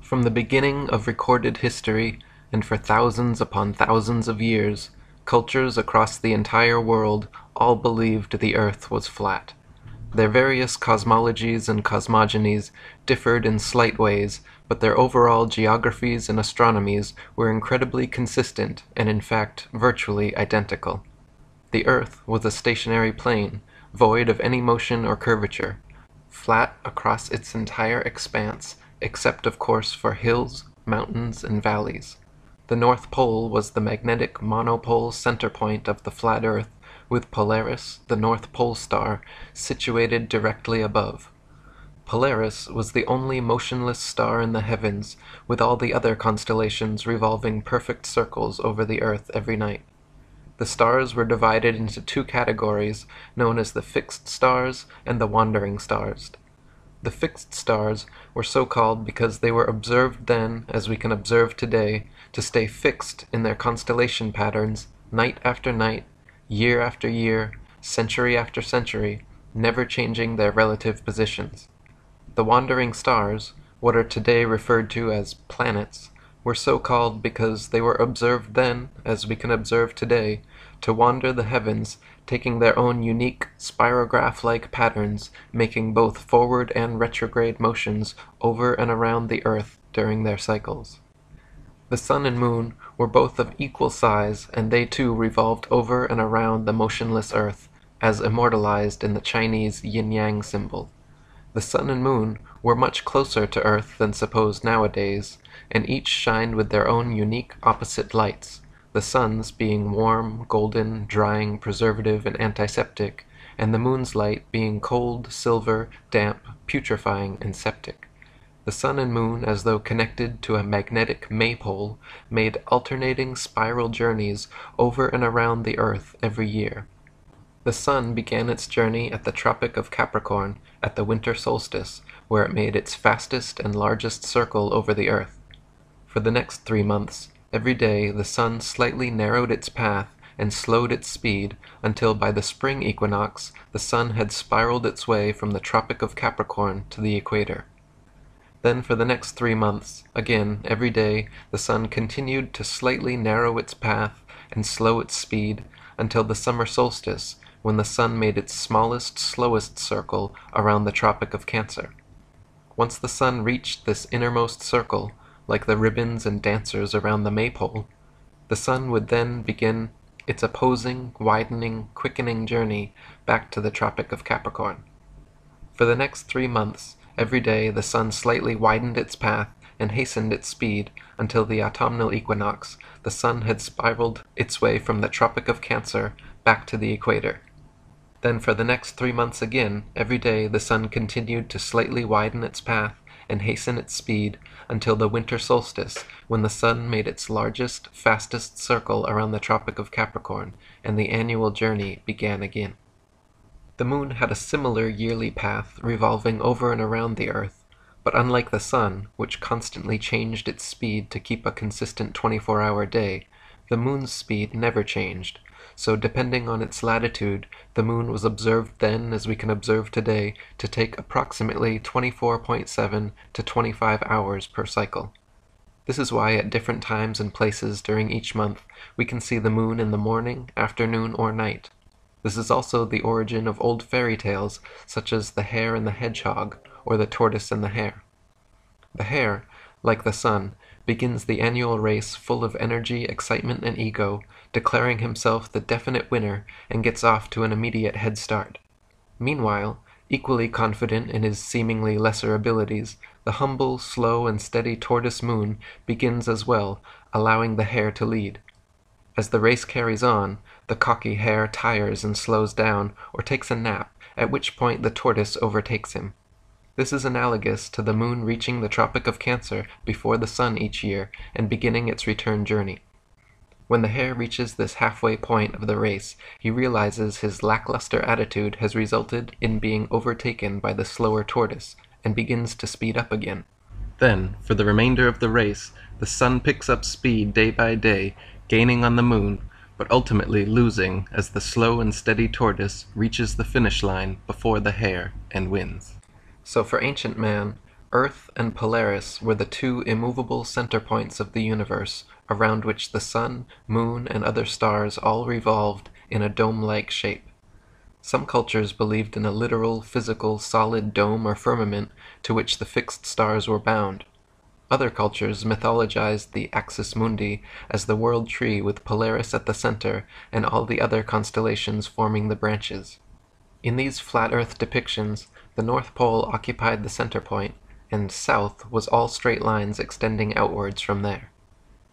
From the beginning of recorded history, and for thousands upon thousands of years, cultures across the entire world all believed the earth was flat. Their various cosmologies and cosmogonies differed in slight ways, but their overall geographies and astronomies were incredibly consistent and in fact virtually identical. The earth was a stationary plane, void of any motion or curvature, flat across its entire expanse, except of course for hills, mountains, and valleys. The North Pole was the magnetic monopole center point of the flat Earth, with Polaris, the North Pole star, situated directly above. Polaris was the only motionless star in the heavens, with all the other constellations revolving perfect circles over the Earth every night. The stars were divided into two categories, known as the fixed stars and the wandering stars. The fixed stars were so called because they were observed then, as we can observe today, to stay fixed in their constellation patterns, night after night, year after year, century after century, never changing their relative positions. The wandering stars, what are today referred to as planets, were so called because they were observed then, as we can observe today, to wander the heavens, taking their own unique spirograph-like patterns, making both forward and retrograde motions over and around the Earth during their cycles. The sun and moon were both of equal size, and they too revolved over and around the motionless Earth, as immortalized in the Chinese yin-yang symbol. The sun and moon were much closer to Earth than supposed nowadays, and each shined with their own unique opposite lights, the sun's being warm, golden, drying, preservative, and antiseptic, and the moon's light being cold, silver, damp, putrefying, and septic. The sun and moon, as though connected to a magnetic maypole, made alternating spiral journeys over and around the Earth every year. The sun began its journey at the Tropic of Capricorn at the winter solstice, where it made its fastest and largest circle over the Earth. For the next 3 months, every day the sun slightly narrowed its path and slowed its speed until by the spring equinox the sun had spiraled its way from the Tropic of Capricorn to the equator. Then for the next 3 months, again every day, the sun continued to slightly narrow its path and slow its speed until the summer solstice, when the sun made its smallest, slowest circle around the Tropic of Cancer. Once the sun reached this innermost circle, like the ribbons and dancers around the maypole, the sun would then begin its opposing, widening, quickening journey back to the Tropic of Capricorn. For the next 3 months, every day the sun slightly widened its path and hastened its speed until the autumnal equinox, the sun had spiraled its way from the Tropic of Cancer back to the equator. Then for the next 3 months again, every day the sun continued to slightly widen its path and hasten its speed until the winter solstice, when the sun made its largest, fastest circle around the Tropic of Capricorn, and the annual journey began again. The moon had a similar yearly path revolving over and around the Earth, but unlike the sun, which constantly changed its speed to keep a consistent 24-hour day, the moon's speed never changed, so depending on its latitude, the moon was observed then, as we can observe today, to take approximately 24.7 to 25 hours per cycle. This is why at different times and places during each month we can see the moon in the morning, afternoon, or night. This is also the origin of old fairy tales such as The Hare and the Hedgehog, or The Tortoise and the Hare. The hare, like the sun, begins the annual race full of energy, excitement, and ego, declaring himself the definite winner, and gets off to an immediate head start. Meanwhile, equally confident in his seemingly lesser abilities, the humble, slow, and steady tortoise moon begins as well, allowing the hare to lead. As the race carries on, the cocky hare tires and slows down, or takes a nap, at which point the tortoise overtakes him. This is analogous to the moon reaching the Tropic of Cancer before the sun each year and beginning its return journey. When the hare reaches this halfway point of the race, he realizes his lackluster attitude has resulted in being overtaken by the slower tortoise, and begins to speed up again. Then, for the remainder of the race, the sun picks up speed day by day, gaining on the moon, but ultimately losing as the slow and steady tortoise reaches the finish line before the hare and wins. So for ancient man, Earth and Polaris were the two immovable center points of the universe, around which the sun, moon, and other stars all revolved in a dome-like shape. Some cultures believed in a literal, physical, solid dome or firmament to which the fixed stars were bound. Other cultures mythologized the axis mundi as the world tree with Polaris at the center and all the other constellations forming the branches. In these flat Earth depictions, the North Pole occupied the center point, and south was all straight lines extending outwards from there.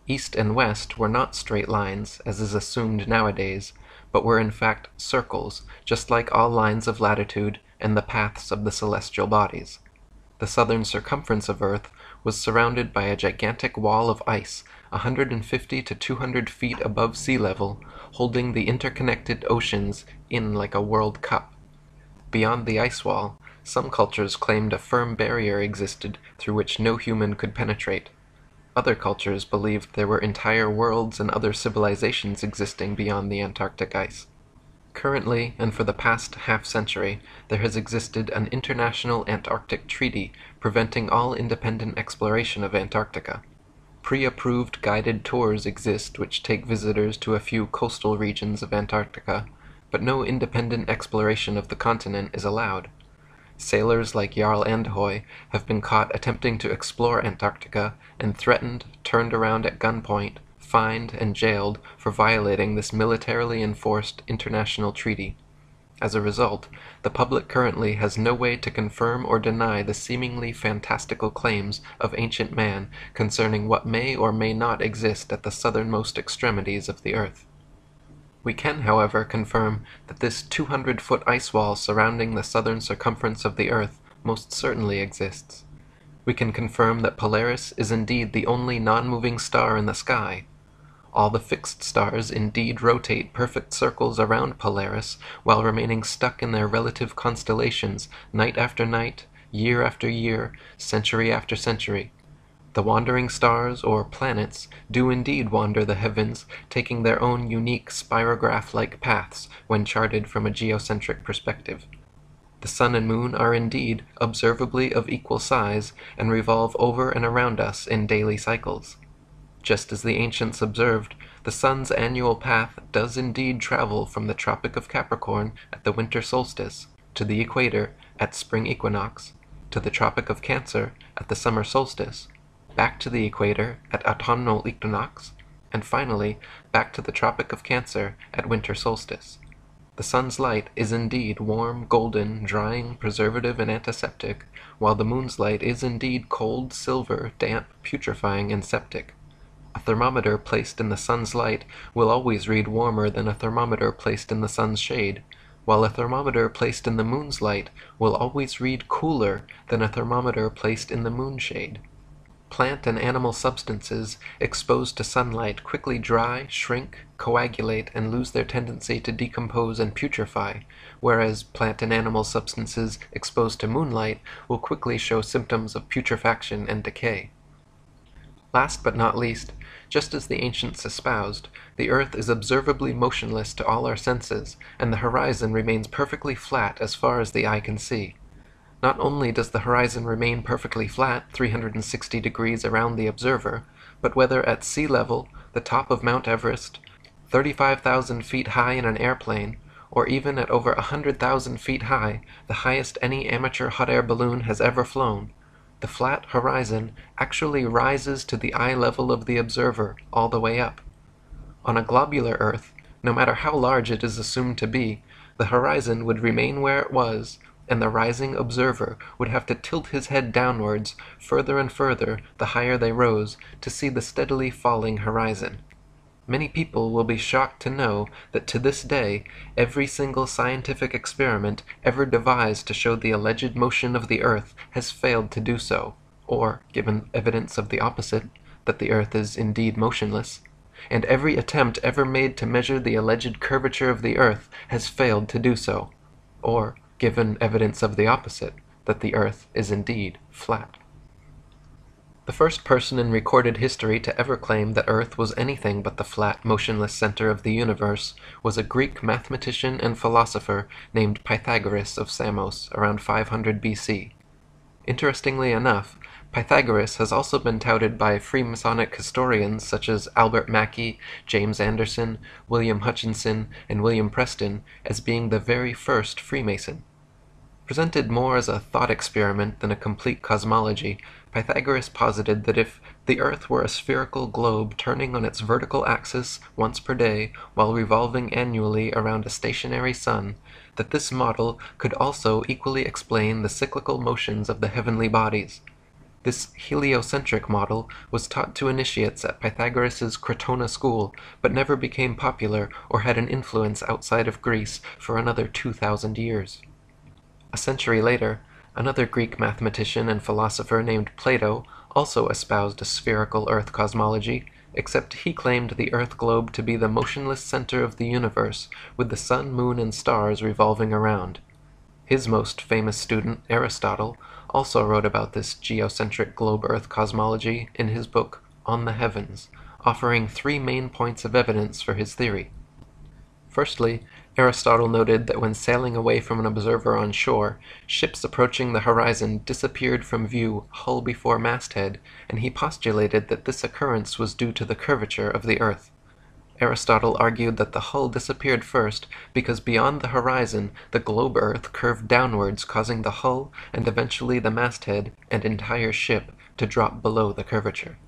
East and west were not straight lines, as is assumed nowadays, but were in fact circles, just like all lines of latitude and the paths of the celestial bodies. The southern circumference of Earth was surrounded by a gigantic wall of ice 150 to 200 feet above sea level, holding the interconnected oceans in like a World Cup. Beyond the ice wall, some cultures claimed a firm barrier existed through which no human could penetrate. Other cultures believed there were entire worlds and other civilizations existing beyond the Antarctic ice. Currently, and for the past half-century, there has existed an international Antarctic Treaty preventing all independent exploration of Antarctica. Pre-approved guided tours exist which take visitors to a few coastal regions of Antarctica, but no independent exploration of the continent is allowed. Sailors like Jarl Andhoy have been caught attempting to explore Antarctica and threatened, turned around at gunpoint, fined, and jailed for violating this militarily enforced international treaty. As a result, the public currently has no way to confirm or deny the seemingly fantastical claims of ancient man concerning what may or may not exist at the southernmost extremities of the Earth. We can, however, confirm that this 200-foot ice wall surrounding the southern circumference of the Earth most certainly exists. We can confirm that Polaris is indeed the only non-moving star in the sky. All the fixed stars indeed rotate perfect circles around Polaris while remaining stuck in their relative constellations night after night, year after year, century after century. The wandering stars, or planets, do indeed wander the heavens, taking their own unique spirograph-like paths when charted from a geocentric perspective. The sun and moon are indeed observably of equal size and revolve over and around us in daily cycles. Just as the ancients observed, the sun's annual path does indeed travel from the Tropic of Capricorn at the winter solstice, to the equator at spring equinox, to the Tropic of Cancer at the summer solstice, back to the equator at autumnal equinox, and finally back to the Tropic of Cancer at winter solstice. The sun's light is indeed warm, golden, drying, preservative, and antiseptic, while the moon's light is indeed cold, silver, damp, putrefying, and septic. A thermometer placed in the sun's light will always read warmer than a thermometer placed in the sun's shade, while a thermometer placed in the moon's light will always read cooler than a thermometer placed in the moon's shade. Plant and animal substances exposed to sunlight quickly dry, shrink, coagulate, and lose their tendency to decompose and putrefy, whereas plant and animal substances exposed to moonlight will quickly show symptoms of putrefaction and decay. Last but not least, just as the ancients espoused, the Earth is observably motionless to all our senses, and the horizon remains perfectly flat as far as the eye can see. Not only does the horizon remain perfectly flat 360 degrees around the observer, but whether at sea level, the top of Mount Everest, 35,000 feet high in an airplane, or even at over 100,000 feet high, the highest any amateur hot air balloon has ever flown, the flat horizon actually rises to the eye level of the observer all the way up. On a globular Earth, no matter how large it is assumed to be, the horizon would remain where it was, and the rising observer would have to tilt his head downwards further and further the higher they rose to see the steadily falling horizon. Many people will be shocked to know that to this day every single scientific experiment ever devised to show the alleged motion of the Earth has failed to do so, or, given evidence of the opposite, that the Earth is indeed motionless, and every attempt ever made to measure the alleged curvature of the Earth has failed to do so, or, given evidence of the opposite, that the Earth is indeed flat. The first person in recorded history to ever claim that Earth was anything but the flat, motionless center of the universe was a Greek mathematician and philosopher named Pythagoras of Samos around 500 BC. Interestingly enough, Pythagoras has also been touted by Freemasonic historians such as Albert Mackey, James Anderson, William Hutchinson, and William Preston as being the very first Freemason. Presented more as a thought experiment than a complete cosmology, Pythagoras posited that if the Earth were a spherical globe turning on its vertical axis once per day while revolving annually around a stationary sun, that this model could also equally explain the cyclical motions of the heavenly bodies. This heliocentric model was taught to initiates at Pythagoras's Crotona school, but never became popular or had an influence outside of Greece for another 2,000 years. A century later, another Greek mathematician and philosopher named Plato also espoused a spherical Earth cosmology, except he claimed the Earth globe to be the motionless center of the universe, with the sun, moon, and stars revolving around. His most famous student, Aristotle, also wrote about this geocentric globe-Earth cosmology in his book On the Heavens, offering 3 main points of evidence for his theory. Firstly, Aristotle noted that when sailing away from an observer on shore, ships approaching the horizon disappeared from view hull before masthead, and he postulated that this occurrence was due to the curvature of the Earth. Aristotle argued that the hull disappeared first because beyond the horizon the globe Earth curved downwards, causing the hull and eventually the masthead and entire ship to drop below the curvature.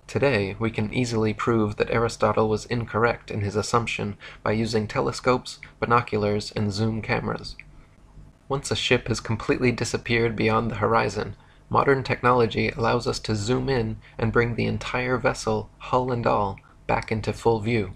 Today, we can easily prove that Aristotle was incorrect in his assumption by using telescopes, binoculars, and zoom cameras. Once a ship has completely disappeared beyond the horizon, modern technology allows us to zoom in and bring the entire vessel, hull and all, back into full view.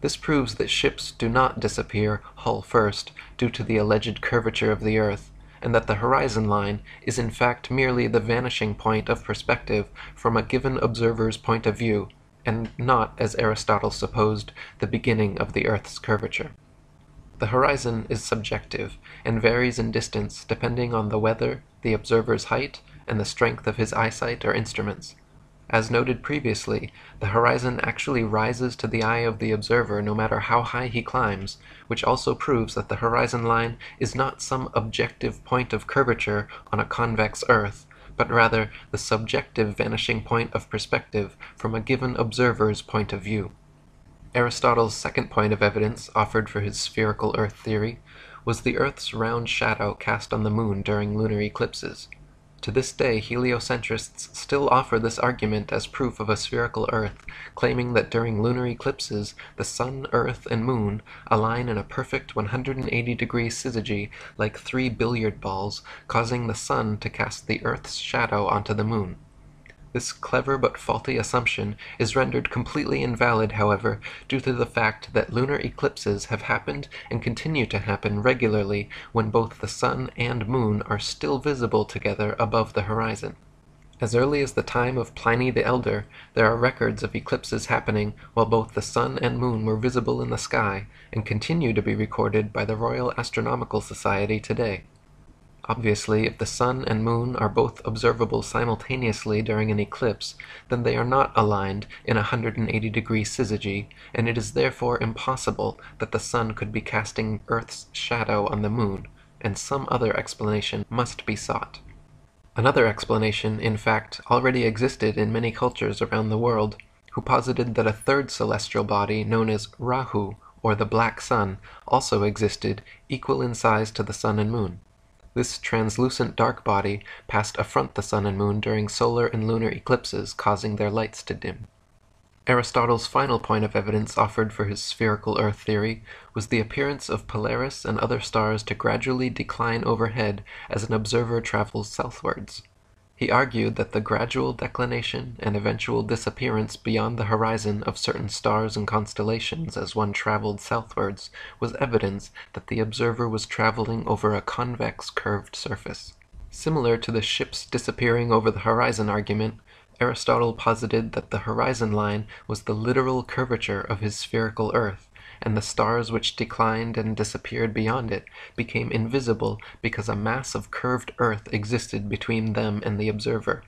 This proves that ships do not disappear hull first due to the alleged curvature of the Earth, and that the horizon line is in fact merely the vanishing point of perspective from a given observer's point of view, and not, as Aristotle supposed, the beginning of the Earth's curvature. The horizon is subjective, and varies in distance depending on the weather, the observer's height, and the strength of his eyesight or instruments. As noted previously, the horizon actually rises to the eye of the observer no matter how high he climbs, which also proves that the horizon line is not some objective point of curvature on a convex Earth, but rather the subjective vanishing point of perspective from a given observer's point of view. Aristotle's second point of evidence offered for his spherical Earth theory was the Earth's round shadow cast on the moon during lunar eclipses. To this day, heliocentrists still offer this argument as proof of a spherical Earth, claiming that during lunar eclipses, the Sun, Earth, and Moon align in a perfect 180-degree syzygy like 3 billiard balls, causing the Sun to cast the Earth's shadow onto the Moon. This clever but faulty assumption is rendered completely invalid, however, due to the fact that lunar eclipses have happened and continue to happen regularly when both the Sun and Moon are still visible together above the horizon. As early as the time of Pliny the Elder, there are records of eclipses happening while both the Sun and Moon were visible in the sky, and continue to be recorded by the Royal Astronomical Society today. Obviously, if the Sun and Moon are both observable simultaneously during an eclipse, then they are not aligned in a 180-degree syzygy, and it is therefore impossible that the Sun could be casting Earth's shadow on the Moon, and some other explanation must be sought. Another explanation, in fact, already existed in many cultures around the world, who posited that a third celestial body known as Rahu, or the Black Sun, also existed, equal in size to the Sun and Moon. This translucent dark body passed affront the Sun and Moon during solar and lunar eclipses, causing their lights to dim. Aristotle's final point of evidence offered for his spherical Earth theory was the appearance of Polaris and other stars to gradually decline overhead as an observer travels southwards. He argued that the gradual declination and eventual disappearance beyond the horizon of certain stars and constellations as one traveled southwards was evidence that the observer was traveling over a convex curved surface. Similar to the ships disappearing over the horizon argument, Aristotle posited that the horizon line was the literal curvature of his spherical Earth, and the stars which declined and disappeared beyond it became invisible because a mass of curved Earth existed between them and the observer.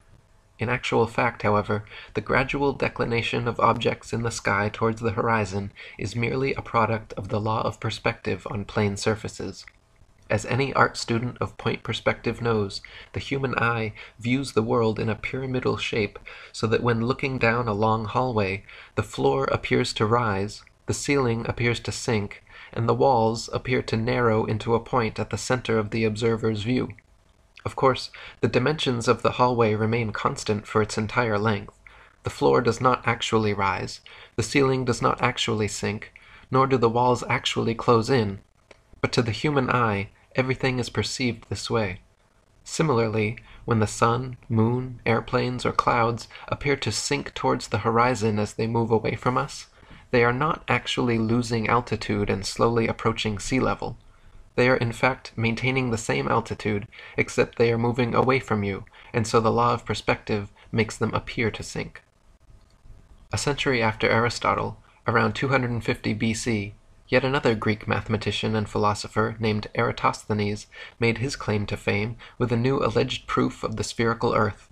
In actual fact, however, the gradual declination of objects in the sky towards the horizon is merely a product of the law of perspective on plane surfaces. As any art student of point perspective knows, the human eye views the world in a pyramidal shape, so that when looking down a long hallway, the floor appears to rise, the ceiling appears to sink, and the walls appear to narrow into a point at the center of the observer's view. Of course, the dimensions of the hallway remain constant for its entire length. The floor does not actually rise, the ceiling does not actually sink, nor do the walls actually close in. But to the human eye, everything is perceived this way. Similarly, when the sun, moon, airplanes, or clouds appear to sink towards the horizon as they move away from us, they are not actually losing altitude and slowly approaching sea level. They are in fact maintaining the same altitude, except they are moving away from you, and so the law of perspective makes them appear to sink. A century after Aristotle, around 250 BC, yet another Greek mathematician and philosopher named Eratosthenes made his claim to fame with a new alleged proof of the spherical Earth.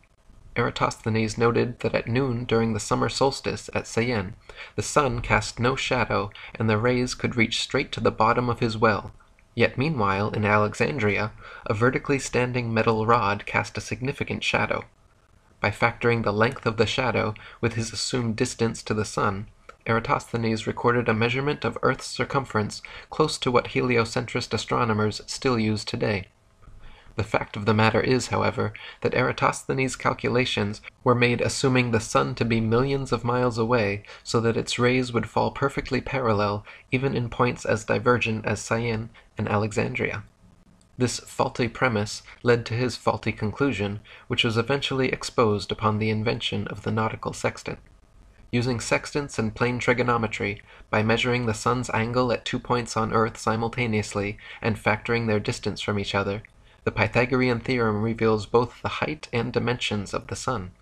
Eratosthenes noted that at noon during the summer solstice at Syene, the sun cast no shadow and the rays could reach straight to the bottom of his well, yet meanwhile in Alexandria, a vertically standing metal rod cast a significant shadow. By factoring the length of the shadow with his assumed distance to the sun, Eratosthenes recorded a measurement of Earth's circumference close to what heliocentrist astronomers still use today. The fact of the matter is, however, that Eratosthenes' calculations were made assuming the sun to be millions of miles away, so that its rays would fall perfectly parallel even in points as divergent as Syene and Alexandria. This faulty premise led to his faulty conclusion, which was eventually exposed upon the invention of the nautical sextant. Using sextants and plane trigonometry, by measuring the sun's angle at 2 points on Earth simultaneously and factoring their distance from each other, the Pythagorean theorem reveals both the height and dimensions of the sun.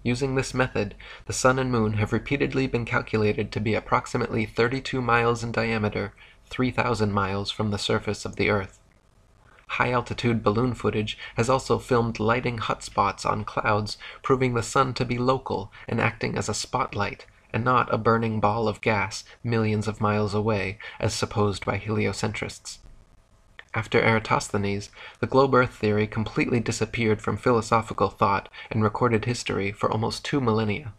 Using this method, the sun and moon have repeatedly been calculated to be approximately 32 miles in diameter, 3,000 miles from the surface of the Earth. High-altitude balloon footage has also filmed lighting hotspots on clouds, proving the sun to be local and acting as a spotlight, and not a burning ball of gas millions of miles away, as supposed by heliocentrists. After Eratosthenes, the globe Earth theory completely disappeared from philosophical thought and recorded history for almost 2 millennia.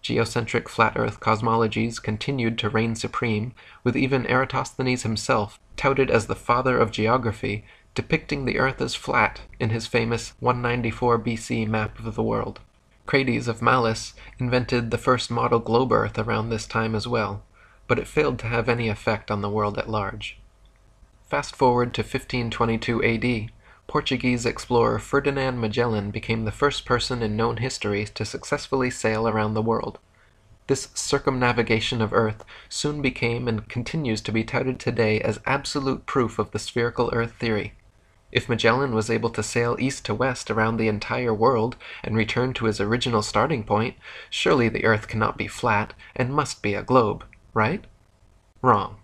Geocentric flat Earth cosmologies continued to reign supreme, with even Eratosthenes himself, touted as the father of geography, depicting the Earth as flat in his famous 194 BC map of the world. Crates of Malice invented the first model globe Earth around this time as well, but it failed to have any effect on the world at large. Fast forward to 1522 AD, Portuguese explorer Ferdinand Magellan became the first person in known history to successfully sail around the world. This circumnavigation of Earth soon became and continues to be touted today as absolute proof of the spherical Earth theory. If Magellan was able to sail east to west around the entire world and return to his original starting point, surely the Earth cannot be flat and must be a globe, right? Wrong.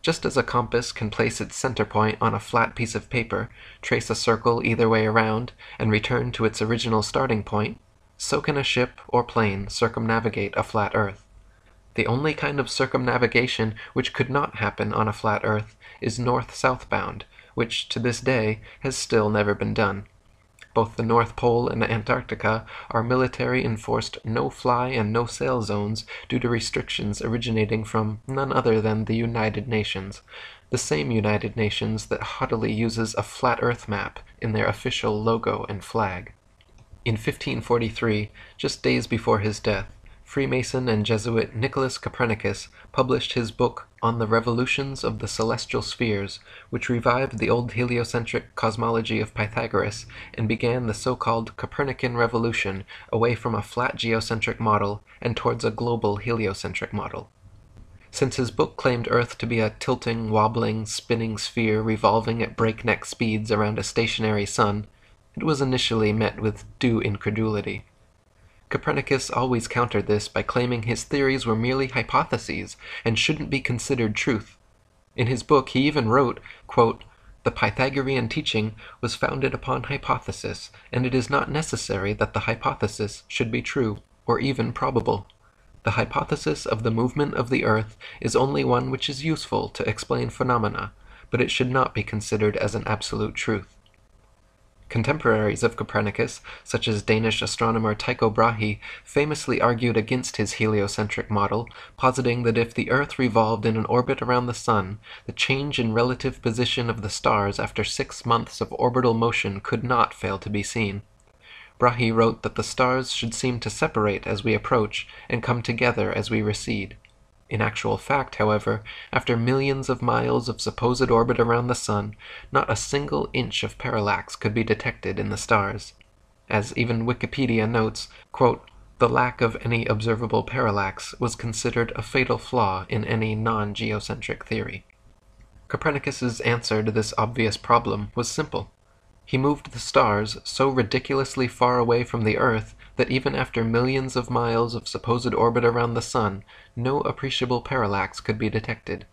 Just as a compass can place its center point on a flat piece of paper, trace a circle either way around, and return to its original starting point, so can a ship or plane circumnavigate a flat Earth. The only kind of circumnavigation which could not happen on a flat Earth is north-southbound, which to this day has still never been done. Both the North Pole and Antarctica are military-enforced no-fly and no-sail zones due to restrictions originating from none other than the United Nations, the same United Nations that haughtily uses a flat Earth map in their official logo and flag. In 1543, just days before his death, Freemason and Jesuit Nicholas Copernicus published his book On the Revolutions of the Celestial Spheres, which revived the old heliocentric cosmology of Pythagoras and began the so-called Copernican revolution away from a flat geocentric model and towards a global heliocentric model. Since his book claimed Earth to be a tilting, wobbling, spinning sphere revolving at breakneck speeds around a stationary sun, it was initially met with due incredulity. Copernicus always countered this by claiming his theories were merely hypotheses and shouldn't be considered truth. In his book he even wrote, quote, "The Pythagorean teaching was founded upon hypothesis, and it is not necessary that the hypothesis should be true, or even probable. The hypothesis of the movement of the Earth is only one which is useful to explain phenomena, but it should not be considered as an absolute truth. Contemporaries of Copernicus, such as Danish astronomer Tycho Brahe, famously argued against his heliocentric model, positing that if the Earth revolved in an orbit around the Sun, the change in relative position of the stars after 6 months of orbital motion could not fail to be seen. Brahe wrote that the stars should seem to separate as we approach and come together as we recede. In actual fact, however, after millions of miles of supposed orbit around the Sun, not a single inch of parallax could be detected in the stars. As even Wikipedia notes, quote, "The lack of any observable parallax was considered a fatal flaw in any non-geocentric theory." Copernicus's answer to this obvious problem was simple. He moved the stars so ridiculously far away from the Earth that even after millions of miles of supposed orbit around the Sun, no appreciable parallax could be detected.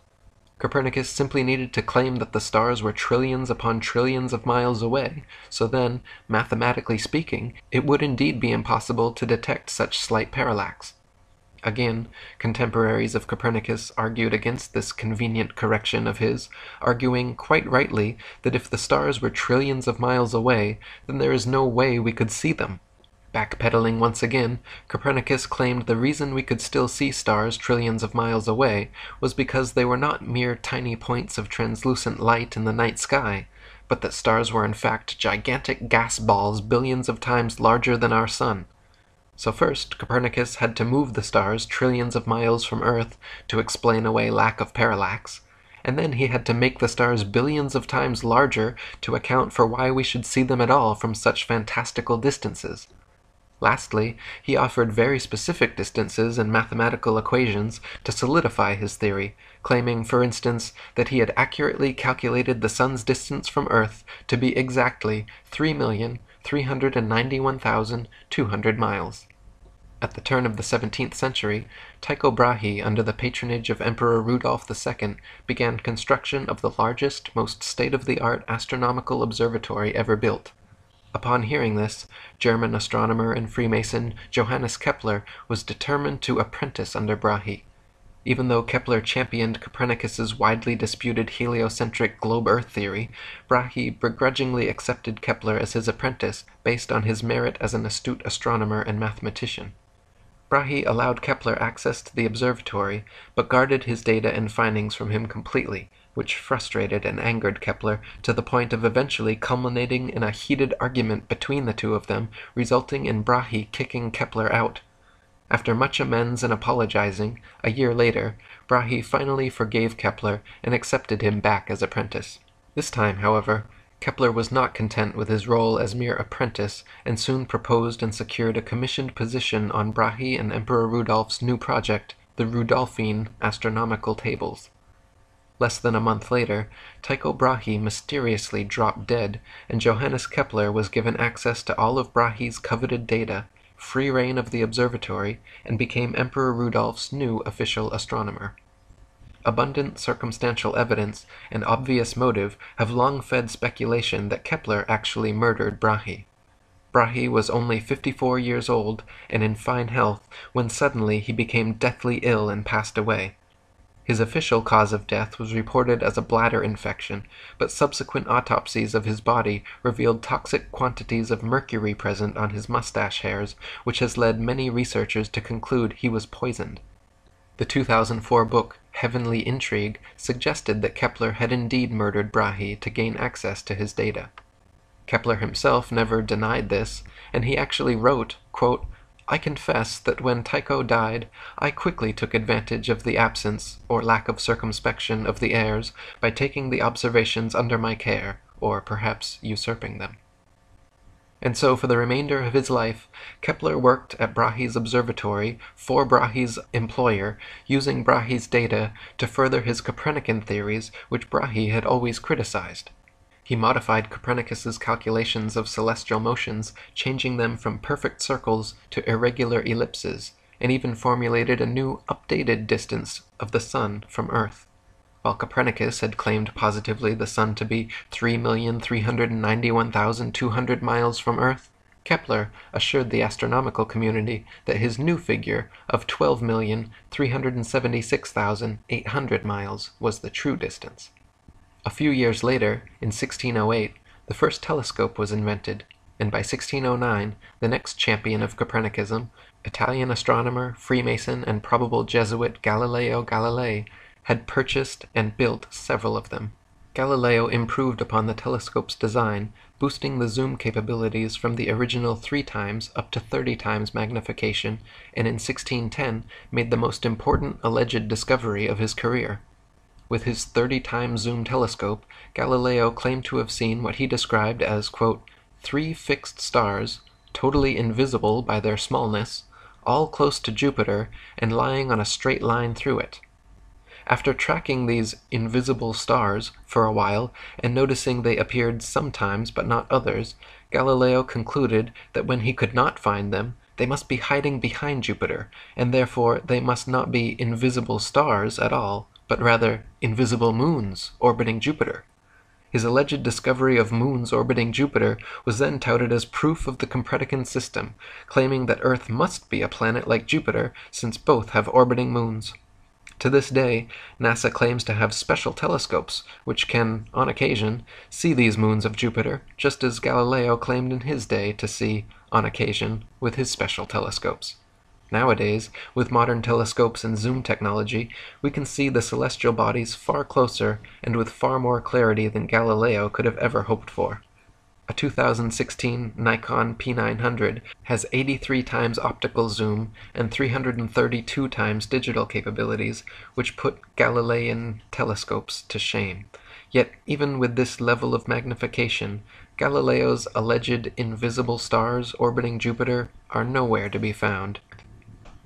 Copernicus simply needed to claim that the stars were trillions upon trillions of miles away, so then, mathematically speaking, it would indeed be impossible to detect such slight parallax. Again, contemporaries of Copernicus argued against this convenient correction of his, arguing quite rightly that if the stars were trillions of miles away, then there is no way we could see them. Backpedaling once again, Copernicus claimed the reason we could still see stars trillions of miles away was because they were not mere tiny points of translucent light in the night sky, but that stars were in fact gigantic gas balls billions of times larger than our Sun. So first, Copernicus had to move the stars trillions of miles from Earth to explain away lack of parallax, and then he had to make the stars billions of times larger to account for why we should see them at all from such fantastical distances. Lastly, he offered very specific distances and mathematical equations to solidify his theory, claiming, for instance, that he had accurately calculated the Sun's distance from Earth to be exactly 3,391,200 miles. At the turn of the 17th century, Tycho Brahe, under the patronage of Emperor Rudolf II, began construction of the largest, most state-of-the-art astronomical observatory ever built. Upon hearing this, German astronomer and Freemason Johannes Kepler was determined to apprentice under Brahe. Even though Kepler championed Copernicus's widely disputed heliocentric globe-Earth theory, Brahe begrudgingly accepted Kepler as his apprentice based on his merit as an astute astronomer and mathematician. Brahe allowed Kepler access to the observatory, but guarded his data and findings from him completely, which frustrated and angered Kepler to the point of eventually culminating in a heated argument between the two of them, resulting in Brahe kicking Kepler out. After much amends and apologizing, a year later, Brahe finally forgave Kepler and accepted him back as apprentice. This time, however, Kepler was not content with his role as mere apprentice and soon proposed and secured a commissioned position on Brahe and Emperor Rudolph's new project, the Rudolphine Astronomical Tables. Less than a month later, Tycho Brahe mysteriously dropped dead, and Johannes Kepler was given access to all of Brahe's coveted data, free rein of the observatory, and became Emperor Rudolph's new official astronomer. Abundant circumstantial evidence and obvious motive have long fed speculation that Kepler actually murdered Brahe. Brahe was only 54 years old and in fine health when suddenly he became deathly ill and passed away. His official cause of death was reported as a bladder infection, but subsequent autopsies of his body revealed toxic quantities of mercury present on his mustache hairs, which has led many researchers to conclude he was poisoned. The 2004 book Heavenly Intrigue suggested that Kepler had indeed murdered Brahe to gain access to his data. Kepler himself never denied this, and he actually wrote, quote, "I confess that when Tycho died, I quickly took advantage of the absence or lack of circumspection of the heirs by taking the observations under my care, or perhaps usurping them." And so for the remainder of his life, Kepler worked at Brahe's observatory for Brahe's employer, using Brahe's data to further his Copernican theories, which Brahe had always criticized. He modified Copernicus's calculations of celestial motions, changing them from perfect circles to irregular ellipses, and even formulated a new, updated distance of the Sun from Earth. While Copernicus had claimed positively the Sun to be 3,391,200 miles from Earth, Kepler assured the astronomical community that his new figure of 12,376,800 miles was the true distance. A few years later, in 1608, the first telescope was invented, and by 1609, the next champion of Copernicism, Italian astronomer, Freemason, and probable Jesuit Galileo Galilei, had purchased and built several of them. Galileo improved upon the telescope's design, boosting the zoom capabilities from the original 3 times up to 30 times magnification, and in 1610 made the most important alleged discovery of his career. With his 30-time zoom telescope, Galileo claimed to have seen what he described as, quote, 3 fixed stars, totally invisible by their smallness, all close to Jupiter and lying on a straight line through it. After tracking these invisible stars for a while and noticing they appeared sometimes but not others, Galileo concluded that when he could not find them, they must be hiding behind Jupiter, and therefore they must not be invisible stars at all, but rather invisible moons orbiting Jupiter. His alleged discovery of moons orbiting Jupiter was then touted as proof of the Copernican system, claiming that Earth must be a planet like Jupiter since both have orbiting moons. To this day, NASA claims to have special telescopes, which can, on occasion, see these moons of Jupiter, just as Galileo claimed in his day to see, on occasion, with his special telescopes. Nowadays, with modern telescopes and zoom technology, we can see the celestial bodies far closer and with far more clarity than Galileo could have ever hoped for. A 2016 Nikon P900 has 83 times optical zoom and 332 times digital capabilities, which put Galilean telescopes to shame. Yet, even with this level of magnification, Galileo's alleged invisible stars orbiting Jupiter are nowhere to be found.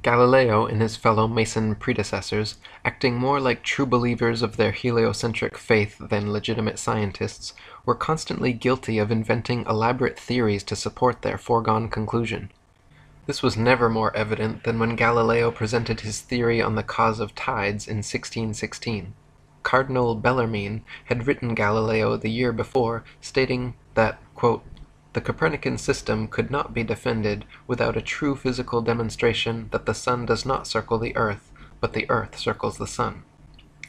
Galileo and his fellow Mason predecessors, acting more like true believers of their heliocentric faith than legitimate scientists, were constantly guilty of inventing elaborate theories to support their foregone conclusion. This was never more evident than when Galileo presented his theory on the cause of tides in 1616. Cardinal Bellarmine had written Galileo the year before, stating that, quote, the Copernican system could not be defended without a true physical demonstration that the sun does not circle the earth, but the earth circles the sun.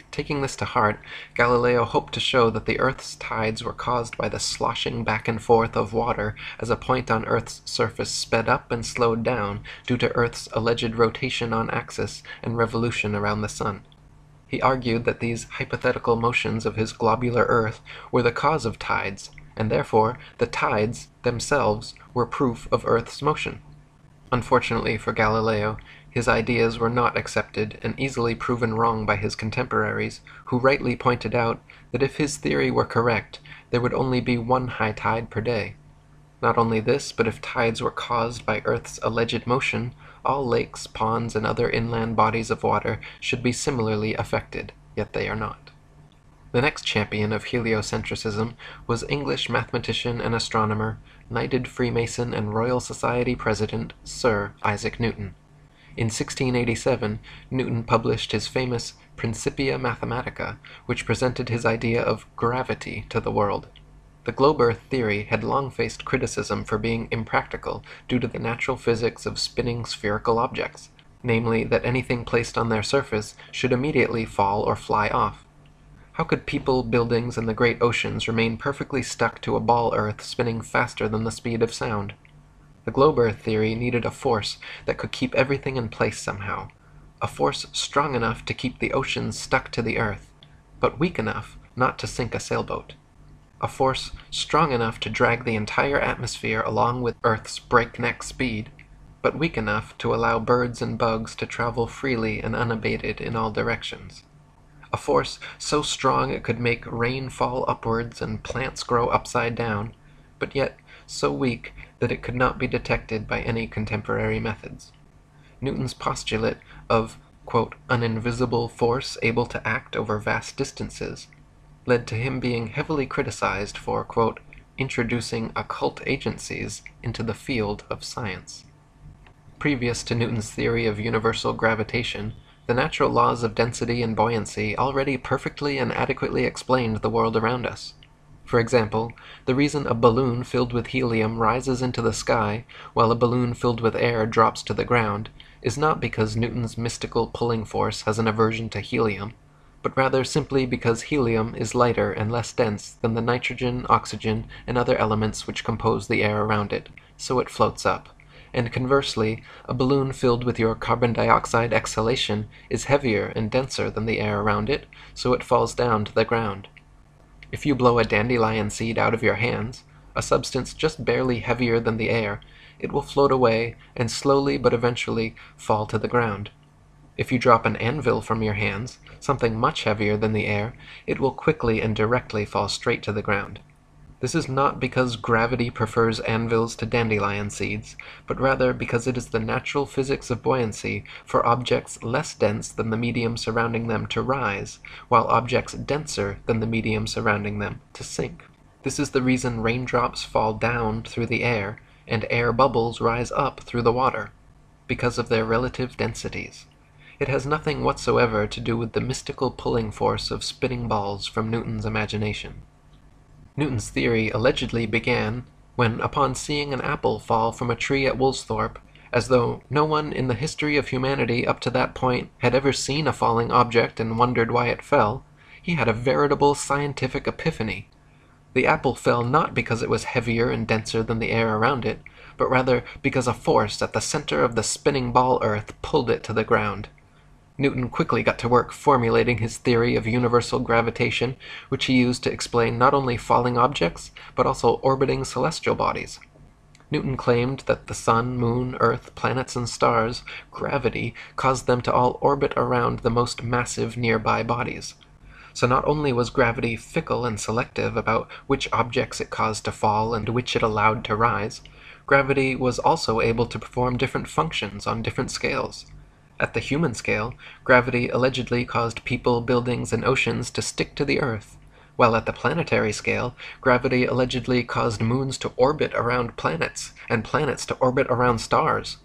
Taking this to heart, Galileo hoped to show that the earth's tides were caused by the sloshing back and forth of water as a point on earth's surface sped up and slowed down due to earth's alleged rotation on axis and revolution around the sun. He argued that these hypothetical motions of his globular earth were the cause of tides, and therefore the tides themselves were proof of Earth's motion. Unfortunately for Galileo, his ideas were not accepted and easily proven wrong by his contemporaries, who rightly pointed out that if his theory were correct, there would only be one high tide per day. Not only this, but if tides were caused by Earth's alleged motion, all lakes, ponds, and other inland bodies of water should be similarly affected, yet they are not. The next champion of heliocentricism was English mathematician and astronomer, knighted Freemason and Royal Society President Sir Isaac Newton. In 1687, Newton published his famous Principia Mathematica, which presented his idea of gravity to the world. The globe Earth theory had long faced criticism for being impractical due to the natural physics of spinning spherical objects, namely that anything placed on their surface should immediately fall or fly off. How could people, buildings, and the great oceans remain perfectly stuck to a ball Earth spinning faster than the speed of sound? The globe Earth theory needed a force that could keep everything in place somehow, a force strong enough to keep the oceans stuck to the Earth, but weak enough not to sink a sailboat, a force strong enough to drag the entire atmosphere along with Earth's breakneck speed, but weak enough to allow birds and bugs to travel freely and unabated in all directions. A force so strong it could make rain fall upwards and plants grow upside down, but yet so weak that it could not be detected by any contemporary methods. Newton's postulate of, quote, an invisible force able to act over vast distances led to him being heavily criticized for, quote, introducing occult agencies into the field of science. Previous to Newton's theory of universal gravitation, the natural laws of density and buoyancy already perfectly and adequately explained the world around us. For example, the reason a balloon filled with helium rises into the sky while a balloon filled with air drops to the ground is not because Newton's mystical pulling force has an aversion to helium, but rather simply because helium is lighter and less dense than the nitrogen, oxygen, and other elements which compose the air around it, so it floats up. And conversely, a balloon filled with your carbon dioxide exhalation is heavier and denser than the air around it, so it falls down to the ground. If you blow a dandelion seed out of your hands, a substance just barely heavier than the air, it will float away and slowly but eventually fall to the ground. If you drop an anvil from your hands, something much heavier than the air, it will quickly and directly fall straight to the ground. This is not because gravity prefers anvils to dandelion seeds, but rather because it is the natural physics of buoyancy for objects less dense than the medium surrounding them to rise, while objects denser than the medium surrounding them to sink. This is the reason raindrops fall down through the air and air bubbles rise up through the water, because of their relative densities. It has nothing whatsoever to do with the mystical pulling force of spinning balls from Newton's imagination. Newton's theory allegedly began when, upon seeing an apple fall from a tree at Woolsthorpe, as though no one in the history of humanity up to that point had ever seen a falling object and wondered why it fell, he had a veritable scientific epiphany. The apple fell not because it was heavier and denser than the air around it, but rather because a force at the center of the spinning ball earth pulled it to the ground. Newton quickly got to work formulating his theory of universal gravitation, which he used to explain not only falling objects, but also orbiting celestial bodies. Newton claimed that the sun, moon, earth, planets, and stars' gravity caused them to all orbit around the most massive nearby bodies. So not only was gravity fickle and selective about which objects it caused to fall and which it allowed to rise, gravity was also able to perform different functions on different scales. At the human scale, gravity allegedly caused people, buildings, and oceans to stick to the Earth, while at the planetary scale, gravity allegedly caused moons to orbit around planets, and planets to orbit around stars.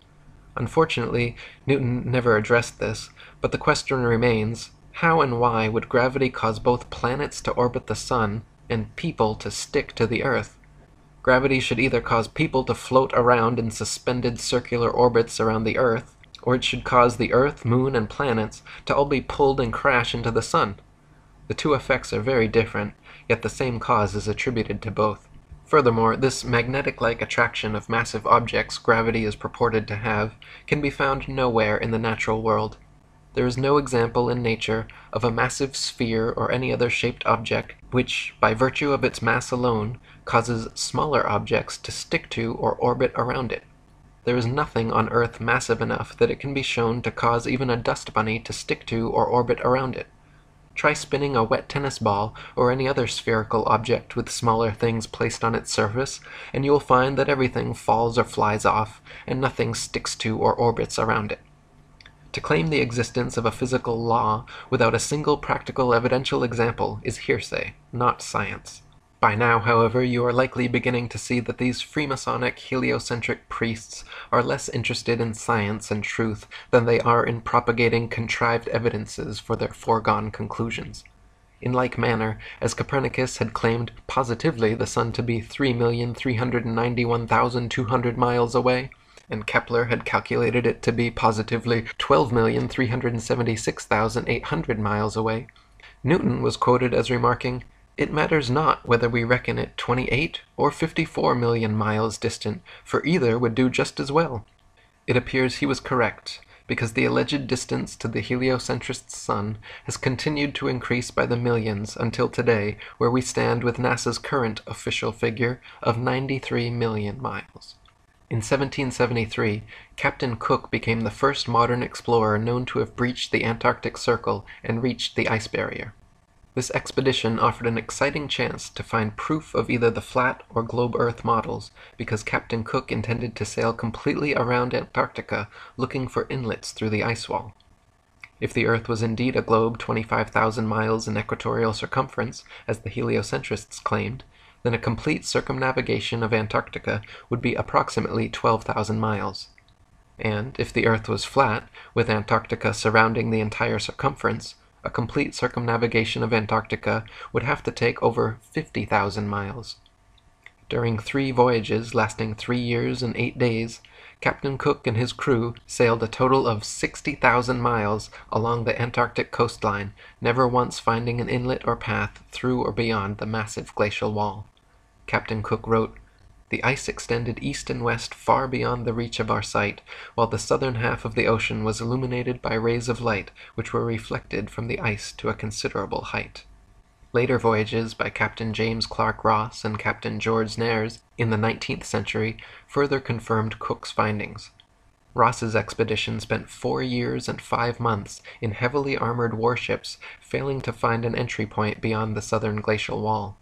Unfortunately, Newton never addressed this, but the question remains, how and why would gravity cause both planets to orbit the sun and people to stick to the Earth? Gravity should either cause people to float around in suspended circular orbits around the Earth, or it should cause the Earth, Moon, and planets to all be pulled and crash into the Sun. The two effects are very different, yet the same cause is attributed to both. Furthermore, this magnetic-like attraction of massive objects gravity is purported to have can be found nowhere in the natural world. There is no example in nature of a massive sphere or any other shaped object which, by virtue of its mass alone, causes smaller objects to stick to or orbit around it. There is nothing on Earth massive enough that it can be shown to cause even a dust bunny to stick to or orbit around it. Try spinning a wet tennis ball or any other spherical object with smaller things placed on its surface, and you will find that everything falls or flies off, and nothing sticks to or orbits around it. To claim the existence of a physical law without a single practical evidential example is hearsay, not science. By now, however, you are likely beginning to see that these Freemasonic heliocentric priests are less interested in science and truth than they are in propagating contrived evidences for their foregone conclusions. In like manner, as Copernicus had claimed positively the sun to be 3,391,200 miles away, and Kepler had calculated it to be positively 12,376,800 miles away, Newton was quoted as remarking, "It matters not whether we reckon it 28 or 54 million miles distant, for either would do just as well." It appears he was correct, because the alleged distance to the heliocentrist's sun has continued to increase by the millions until today, where we stand with NASA's current official figure of 93 million miles. In 1773, Captain Cook became the first modern explorer known to have breached the Antarctic Circle and reached the ice barrier. This expedition offered an exciting chance to find proof of either the flat or globe Earth models, because Captain Cook intended to sail completely around Antarctica looking for inlets through the ice wall. If the Earth was indeed a globe 25,000 miles in equatorial circumference, as the heliocentrists claimed, then a complete circumnavigation of Antarctica would be approximately 12,000 miles. And if the Earth was flat, with Antarctica surrounding the entire circumference, a complete circumnavigation of Antarctica would have to take over 50,000 miles. During 3 voyages lasting 3 years and 8 days, Captain Cook and his crew sailed a total of 60,000 miles along the Antarctic coastline, never once finding an inlet or path through or beyond the massive glacial wall. Captain Cook wrote, "The ice extended east and west far beyond the reach of our sight, while the southern half of the ocean was illuminated by rays of light which were reflected from the ice to a considerable height." Later voyages by Captain James Clark Ross and Captain George Nares in the 19th century further confirmed Cook's findings. Ross's expedition spent 4 years and 5 months in heavily armored warships, failing to find an entry point beyond the southern glacial wall,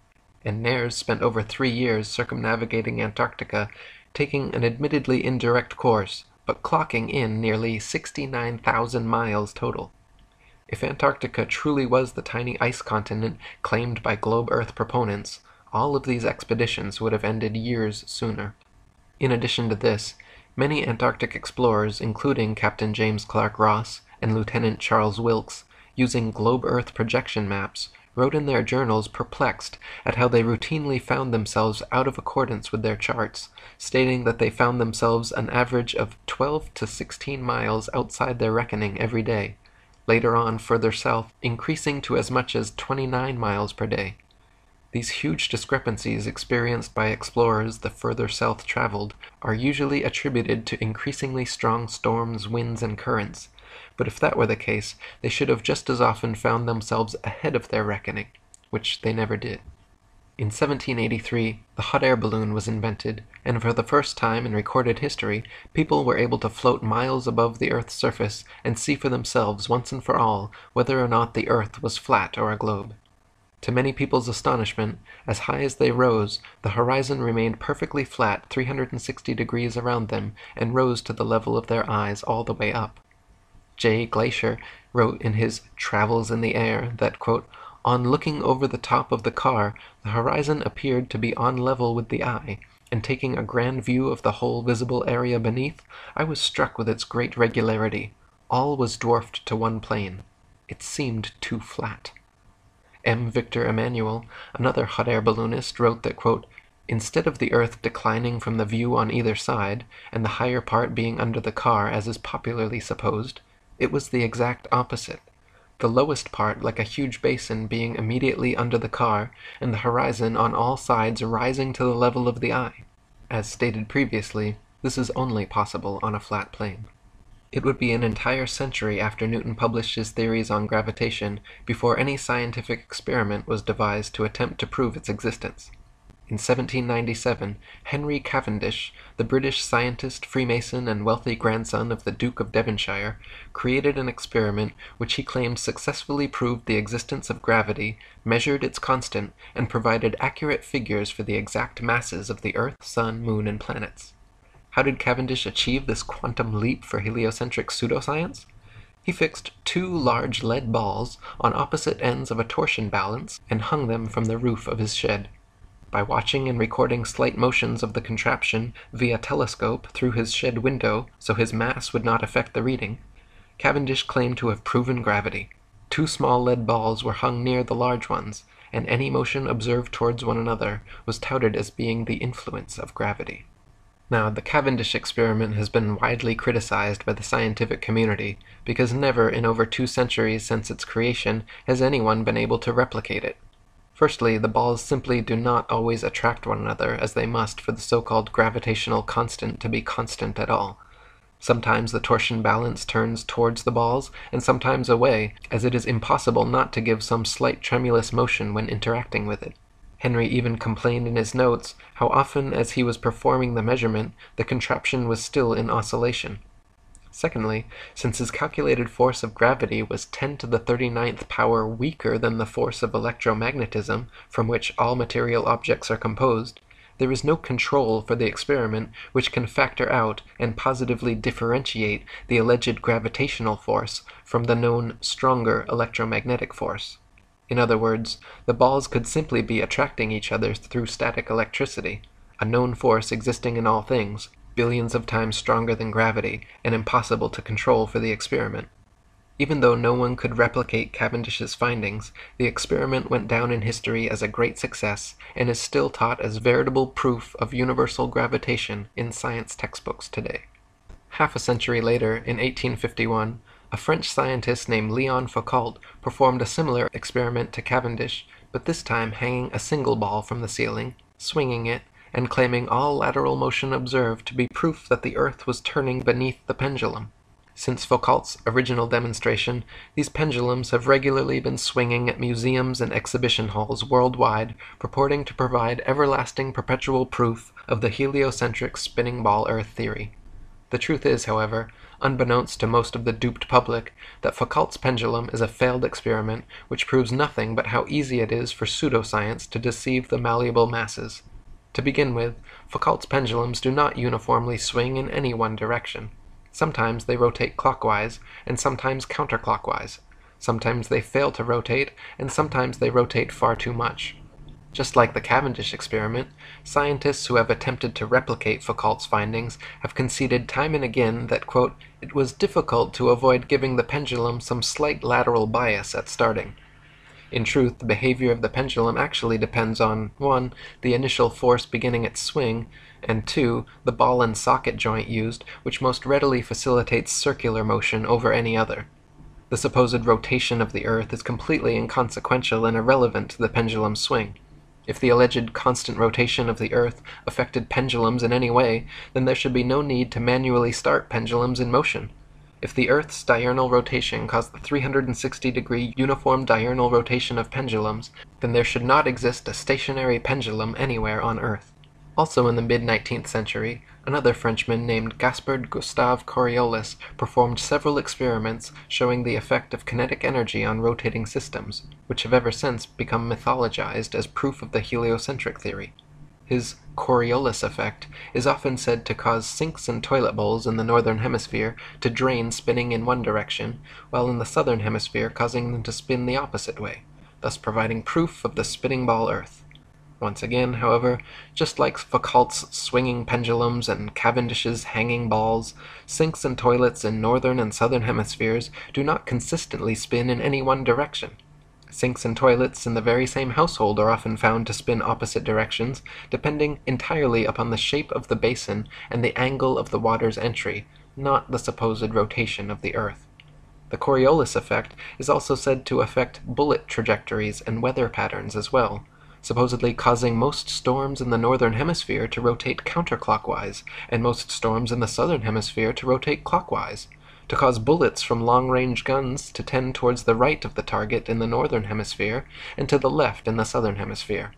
and Nares spent over 3 years circumnavigating Antarctica, taking an admittedly indirect course, but clocking in nearly 69,000 miles total. If Antarctica truly was the tiny ice continent claimed by globe Earth proponents, all of these expeditions would have ended years sooner. In addition to this, many Antarctic explorers, including Captain James Clark Ross and Lieutenant Charles Wilkes, using globe Earth projection maps, wrote in their journals perplexed at how they routinely found themselves out of accordance with their charts, stating that they found themselves an average of 12 to 16 miles outside their reckoning every day, later on further south increasing to as much as 29 miles per day. These huge discrepancies experienced by explorers the further south traveled are usually attributed to increasingly strong storms, winds, and currents, but if that were the case, they should have just as often found themselves ahead of their reckoning, which they never did. In 1783, the hot air balloon was invented, and for the first time in recorded history, people were able to float miles above the Earth's surface and see for themselves once and for all whether or not the Earth was flat or a globe. To many people's astonishment, as high as they rose, the horizon remained perfectly flat 360 degrees around them and rose to the level of their eyes all the way up. J. Glaisher wrote in his Travels in the Air that, quote, "On looking over the top of the car, the horizon appeared to be on level with the eye, and taking a grand view of the whole visible area beneath, I was struck with its great regularity. All was dwarfed to one plane. It seemed too flat." M. Victor Emmanuel, another hot air balloonist, wrote that, quote, "Instead of the Earth declining from the view on either side, and the higher part being under the car as is popularly supposed, it was the exact opposite. The lowest part like a huge basin being immediately under the car, and the horizon on all sides rising to the level of the eye. As stated previously, this is only possible on a flat plane." It would be an entire century after Newton published his theories on gravitation before any scientific experiment was devised to attempt to prove its existence. In 1797, Henry Cavendish, the British scientist, Freemason, and wealthy grandson of the Duke of Devonshire, created an experiment which he claimed successfully proved the existence of gravity, measured its constant, and provided accurate figures for the exact masses of the Earth, Sun, Moon, and planets. How did Cavendish achieve this quantum leap for heliocentric pseudoscience? He fixed 2 large lead balls on opposite ends of a torsion balance and hung them from the roof of his shed. By watching and recording slight motions of the contraption via telescope through his shed window so his mass would not affect the reading, Cavendish claimed to have proven gravity. 2 small lead balls were hung near the large ones, and any motion observed towards one another was touted as being the influence of gravity. Now, the Cavendish experiment has been widely criticized by the scientific community because never in over 2 centuries since its creation has anyone been able to replicate it. Firstly, the balls simply do not always attract one another as they must for the so-called gravitational constant to be constant at all. Sometimes the torsion balance turns towards the balls and sometimes away, as it is impossible not to give some slight tremulous motion when interacting with it. Henry even complained in his notes how often as he was performing the measurement, the contraption was still in oscillation. Secondly, since his calculated force of gravity was 10 to the 39th power weaker than the force of electromagnetism, from which all material objects are composed, there is no control for the experiment which can factor out and positively differentiate the alleged gravitational force from the known stronger electromagnetic force. In other words, the balls could simply be attracting each other through static electricity, a known force existing in all things, billions of times stronger than gravity, and impossible to control for the experiment. Even though no one could replicate Cavendish's findings, the experiment went down in history as a great success and is still taught as veritable proof of universal gravitation in science textbooks today. Half a century later, in 1851, a French scientist named Leon Foucault performed a similar experiment to Cavendish, but this time hanging a single ball from the ceiling, swinging it, and claiming all lateral motion observed to be proof that the Earth was turning beneath the pendulum. Since Foucault's original demonstration, these pendulums have regularly been swinging at museums and exhibition halls worldwide, purporting to provide everlasting perpetual proof of the heliocentric spinning ball Earth theory. The truth is, however, unbeknownst to most of the duped public, that Foucault's pendulum is a failed experiment which proves nothing but how easy it is for pseudoscience to deceive the malleable masses. To begin with, Foucault's pendulums do not uniformly swing in any one direction. Sometimes they rotate clockwise, and sometimes counterclockwise. Sometimes they fail to rotate, and sometimes they rotate far too much. Just like the Cavendish experiment, scientists who have attempted to replicate Foucault's findings have conceded time and again that, quote, it was difficult to avoid giving the pendulum some slight lateral bias at starting. In truth, the behavior of the pendulum actually depends on 1. The initial force beginning its swing, and 2. The ball and socket joint used, which most readily facilitates circular motion over any other. The supposed rotation of the Earth is completely inconsequential and irrelevant to the pendulum's swing. If the alleged constant rotation of the Earth affected pendulums in any way, then there should be no need to manually start pendulums in motion. If the Earth's diurnal rotation caused the 360-degree uniform diurnal rotation of pendulums, then there should not exist a stationary pendulum anywhere on Earth. Also in the mid-19th century, another Frenchman named Gustav Coriolis performed several experiments showing the effect of kinetic energy on rotating systems, which have ever since become mythologized as proof of the heliocentric theory. His Coriolis Effect is often said to cause sinks and toilet bowls in the northern hemisphere to drain spinning in one direction, while in the southern hemisphere causing them to spin the opposite way, thus providing proof of the spinning ball Earth. Once again, however, just like Foucault's swinging pendulums and Cavendish's hanging balls, sinks and toilets in northern and southern hemispheres do not consistently spin in any one direction. Sinks and toilets in the very same household are often found to spin opposite directions, depending entirely upon the shape of the basin and the angle of the water's entry, not the supposed rotation of the Earth. The Coriolis effect is also said to affect bullet trajectories and weather patterns as well, supposedly causing most storms in the northern hemisphere to rotate counterclockwise, and most storms in the southern hemisphere to rotate clockwise, to cause bullets from long-range guns to tend towards the right of the target in the northern hemisphere, and to the left in the southern hemisphere.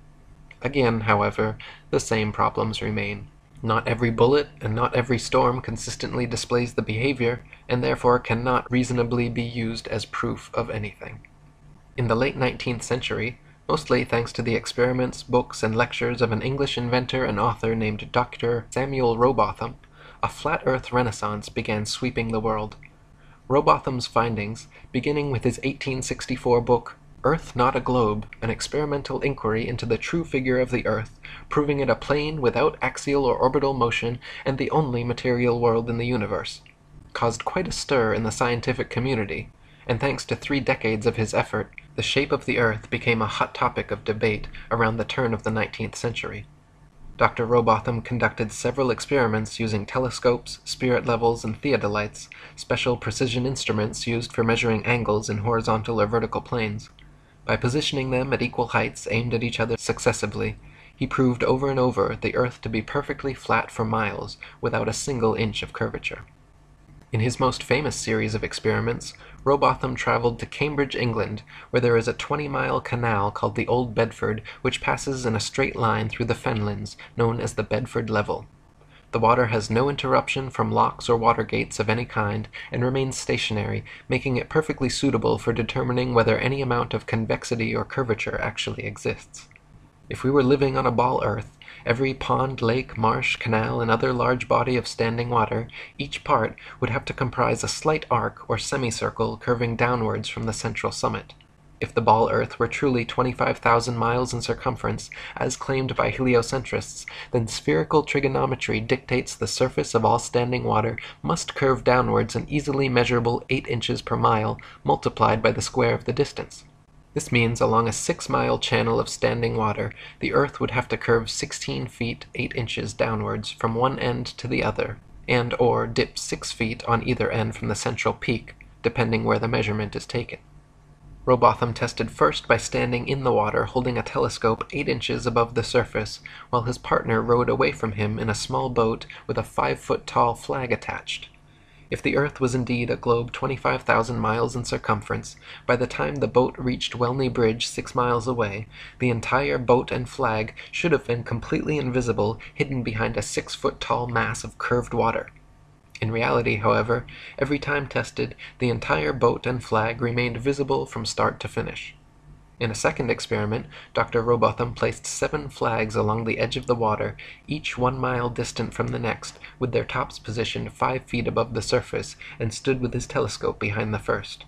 Again, however, the same problems remain. Not every bullet and not every storm consistently displays the behavior, and therefore cannot reasonably be used as proof of anything. In the late 19th century, mostly thanks to the experiments, books, and lectures of an English inventor and author named Dr. Samuel Rowbotham, a flat Earth renaissance began sweeping the world. Rowbotham's findings, beginning with his 1864 book, Earth Not a Globe, an experimental inquiry into the true figure of the Earth, proving it a plane without axial or orbital motion and the only material world in the universe, caused quite a stir in the scientific community, and thanks to 3 decades of his effort, the shape of the Earth became a hot topic of debate around the turn of the 19th century. Dr. Rowbotham conducted several experiments using telescopes, spirit levels, and theodolites, special precision instruments used for measuring angles in horizontal or vertical planes. By positioning them at equal heights aimed at each other successively, he proved over and over the Earth to be perfectly flat for miles, without a single inch of curvature. In his most famous series of experiments, Rowbotham traveled to Cambridge, England, where there is a 20-mile canal called the Old Bedford, which passes in a straight line through the fenlands, known as the Bedford Level. The water has no interruption from locks or water gates of any kind, and remains stationary, making it perfectly suitable for determining whether any amount of convexity or curvature actually exists. If we were living on a ball Earth, every pond, lake, marsh, canal, and other large body of standing water, each part would have to comprise a slight arc or semicircle curving downwards from the central summit. If the ball Earth were truly 25,000 miles in circumference, as claimed by heliocentrists, then spherical trigonometry dictates the surface of all standing water must curve downwards an easily measurable 8 inches per mile, multiplied by the square of the distance. This means along a 6-mile channel of standing water, the Earth would have to curve 16 feet 8 inches downwards from one end to the other, and/or dip 6 feet on either end from the central peak, depending where the measurement is taken. Rowbotham tested first by standing in the water holding a telescope 8 inches above the surface, while his partner rowed away from him in a small boat with a 5-foot-tall flag attached. If the Earth was indeed a globe 25,000 miles in circumference, by the time the boat reached Welney Bridge 6 miles away, the entire boat and flag should have been completely invisible, hidden behind a 6-foot-tall mass of curved water. In reality, however, every time tested, the entire boat and flag remained visible from start to finish. In a second experiment, Dr. Rowbotham placed 7 flags along the edge of the water, each 1 mile distant from the next, with their tops positioned 5 feet above the surface, and stood with his telescope behind the first.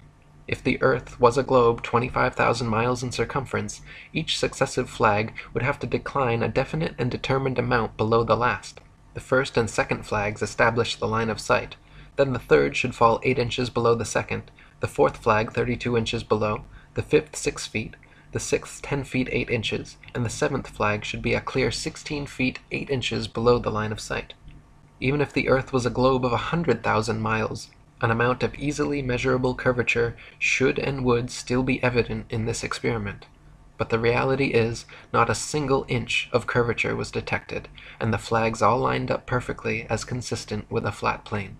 If the Earth was a globe 25,000 miles in circumference, each successive flag would have to decline a definite and determined amount below the last. The first and second flags established the line of sight. Then the third should fall 8 inches below the second, the fourth flag 32 inches below, the fifth 6 feet, the sixth 10 feet 8 inches, and the seventh flag should be a clear 16 feet 8 inches below the line of sight. Even if the Earth was a globe of 100,000 miles, an amount of easily measurable curvature should and would still be evident in this experiment. But the reality is, not a single inch of curvature was detected, and the flags all lined up perfectly as consistent with a flat plane.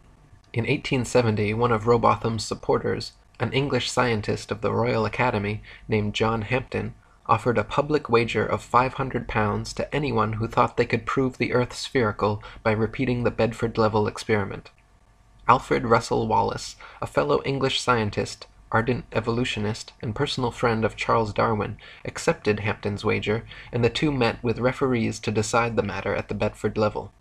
In 1870, one of Rowbotham's supporters, an English scientist of the Royal Academy named John Hampden, offered a public wager of £500 to anyone who thought they could prove the Earth spherical by repeating the Bedford Level experiment. Alfred Russel Wallace, a fellow English scientist, ardent evolutionist, and personal friend of Charles Darwin, accepted Hampden's wager, and the two met with referees to decide the matter at the Bedford Level.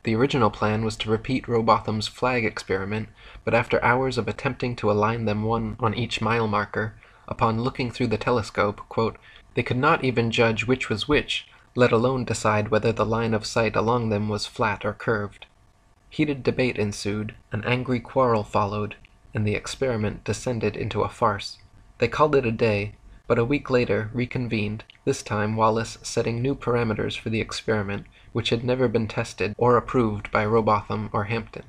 The original plan was to repeat Rowbotham's flag experiment, but after hours of attempting to align them one on each mile marker, upon looking through the telescope, quote, they could not even judge which was which, let alone decide whether the line of sight along them was flat or curved. Heated debate ensued, an angry quarrel followed, and the experiment descended into a farce. They called it a day, but a week later reconvened, this time Wallace setting new parameters for the experiment, which had never been tested or approved by Rowbotham or Hampden.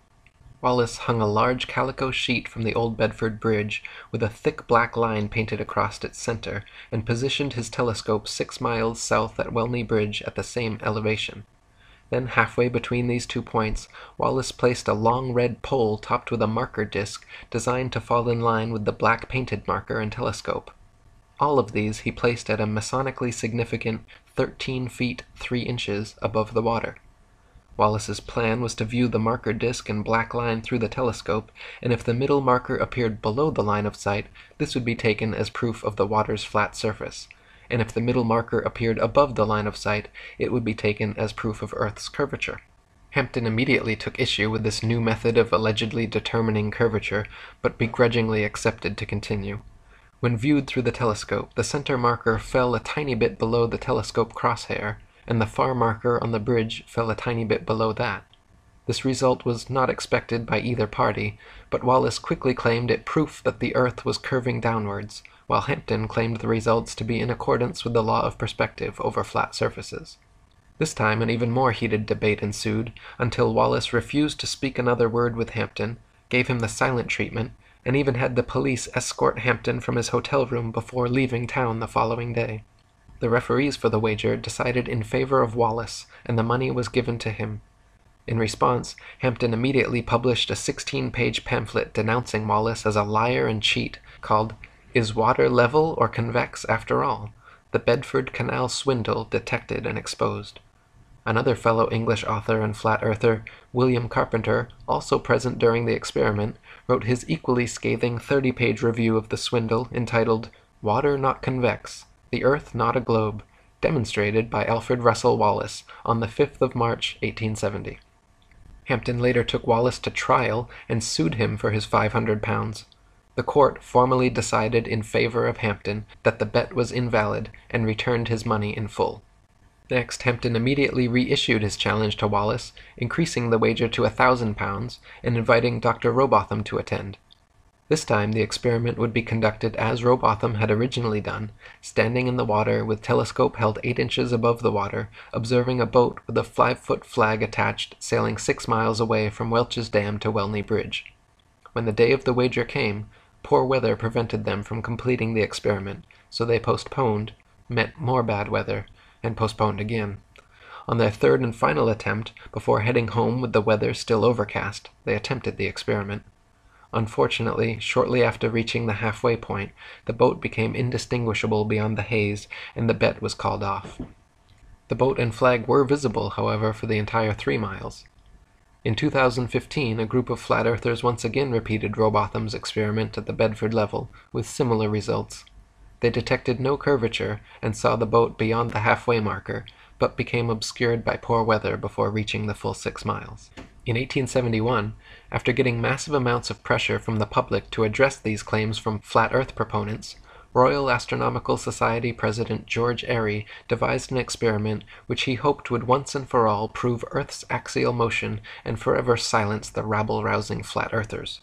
Wallace hung a large calico sheet from the old Bedford Bridge, with a thick black line painted across its center, and positioned his telescope 6 miles south at Welney Bridge at the same elevation. Then, halfway between these 2 points, Wallace placed a long red pole topped with a marker disc designed to fall in line with the black painted marker and telescope. All of these he placed at a masonically significant 13 feet 3 inches above the water. Wallace's plan was to view the marker disc and black line through the telescope, and if the middle marker appeared below the line of sight, this would be taken as proof of the water's flat surface, and if the middle marker appeared above the line of sight, it would be taken as proof of Earth's curvature. Hampden immediately took issue with this new method of allegedly determining curvature, but begrudgingly accepted to continue. When viewed through the telescope, the center marker fell a tiny bit below the telescope crosshair, and the far marker on the bridge fell a tiny bit below that. This result was not expected by either party, but Wallace quickly claimed it proof that the Earth was curving downwards, while Hampden claimed the results to be in accordance with the law of perspective over flat surfaces. This time an even more heated debate ensued, until Wallace refused to speak another word with Hampden, gave him the silent treatment, and even had the police escort Hampden from his hotel room before leaving town the following day. The referees for the wager decided in favor of Wallace, and the money was given to him. In response, Hampden immediately published a 16-page pamphlet denouncing Wallace as a liar and cheat, called "Is Water Level or Convex After All? The Bedford Canal Swindle Detected and Exposed." Another fellow English author and flat-earther, William Carpenter, also present during the experiment, wrote his equally scathing 30-page review of the swindle entitled "Water Not Convex, the Earth Not a Globe," demonstrated by Alfred Russel Wallace on the 5th of March, 1870. Hampden later took Wallace to trial and sued him for his £500. The court formally decided in favor of Hampden that the bet was invalid and returned his money in full. Next, Hampden immediately reissued his challenge to Wallace, increasing the wager to £1,000 and inviting Dr. Rowbotham to attend. This time the experiment would be conducted as Rowbotham had originally done, standing in the water with telescope held 8 inches above the water, observing a boat with a 5-foot flag attached sailing 6 miles away from Welch's Dam to Welney Bridge. When the day of the wager came, poor weather prevented them from completing the experiment, so they postponed, met more bad weather, and postponed again. On their third and final attempt, before heading home with the weather still overcast, they attempted the experiment. Unfortunately, shortly after reaching the halfway point, the boat became indistinguishable beyond the haze, and the bet was called off. The boat and flag were visible, however, for the entire 3 miles. In 2015, a group of flat earthers once again repeated Rowbotham's experiment at the Bedford level, with similar results. They detected no curvature and saw the boat beyond the halfway marker, but became obscured by poor weather before reaching the full 6 miles. In 1871, after getting massive amounts of pressure from the public to address these claims from flat Earth proponents, Royal Astronomical Society President George Airy devised an experiment which he hoped would once and for all prove Earth's axial motion and forever silence the rabble-rousing flat earthers.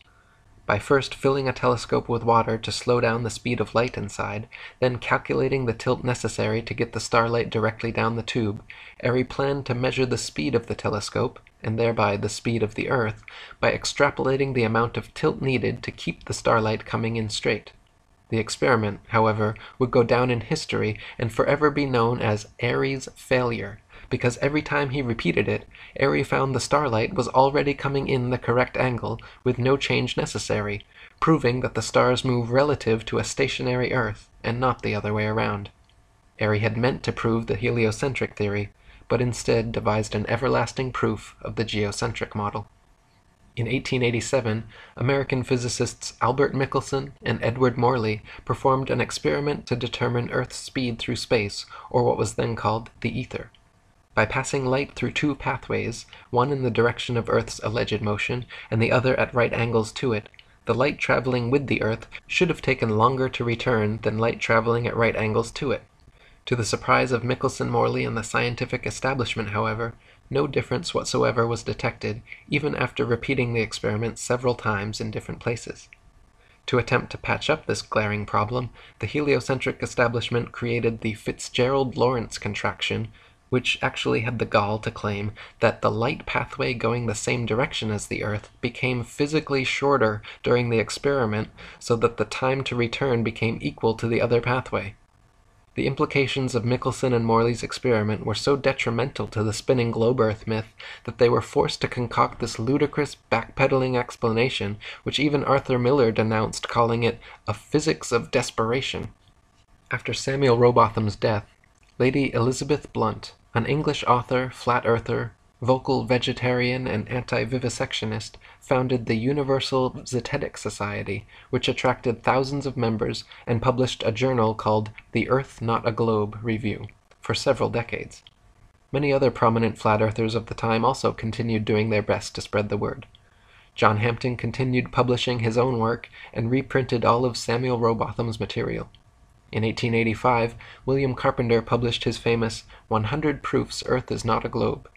By first filling a telescope with water to slow down the speed of light inside, then calculating the tilt necessary to get the starlight directly down the tube, Airy planned to measure the speed of the telescope, and thereby the speed of the Earth, by extrapolating the amount of tilt needed to keep the starlight coming in straight. The experiment, however, would go down in history and forever be known as Aries Failure, because every time he repeated it, Airy found the starlight was already coming in the correct angle with no change necessary, proving that the stars move relative to a stationary Earth and not the other way around. Airy had meant to prove the heliocentric theory, but instead devised an everlasting proof of the geocentric model. In 1887, American physicists Albert Michelson and Edward Morley performed an experiment to determine Earth's speed through space, or what was then called the ether. By passing light through 2 pathways, one in the direction of Earth's alleged motion and the other at right angles to it, the light traveling with the Earth should have taken longer to return than light traveling at right angles to it. To the surprise of Michelson, Morley, and the scientific establishment, however, no difference whatsoever was detected, even after repeating the experiment several times in different places. To attempt to patch up this glaring problem, the heliocentric establishment created the Fitzgerald-Lorentz contraction, which actually had the gall to claim that the light pathway going the same direction as the Earth became physically shorter during the experiment so that the time to return became equal to the other pathway. The implications of Michelson and Morley's experiment were so detrimental to the spinning globe Earth myth that they were forced to concoct this ludicrous backpedaling explanation, which even Arthur Miller denounced, calling it a physics of desperation. After Samuel Rowbotham's death, Lady Elizabeth Blunt, an English author, flat earther, vocal vegetarian, and anti-vivisectionist, founded the Universal Zetetic Society, which attracted thousands of members and published a journal called The Earth Not a Globe Review for several decades. Many other prominent flat earthers of the time also continued doing their best to spread the word. John Hampton continued publishing his own work and reprinted all of Samuel Rowbotham's material. In 1885, William Carpenter published his famous 100 Proofs Earth is Not a Globe.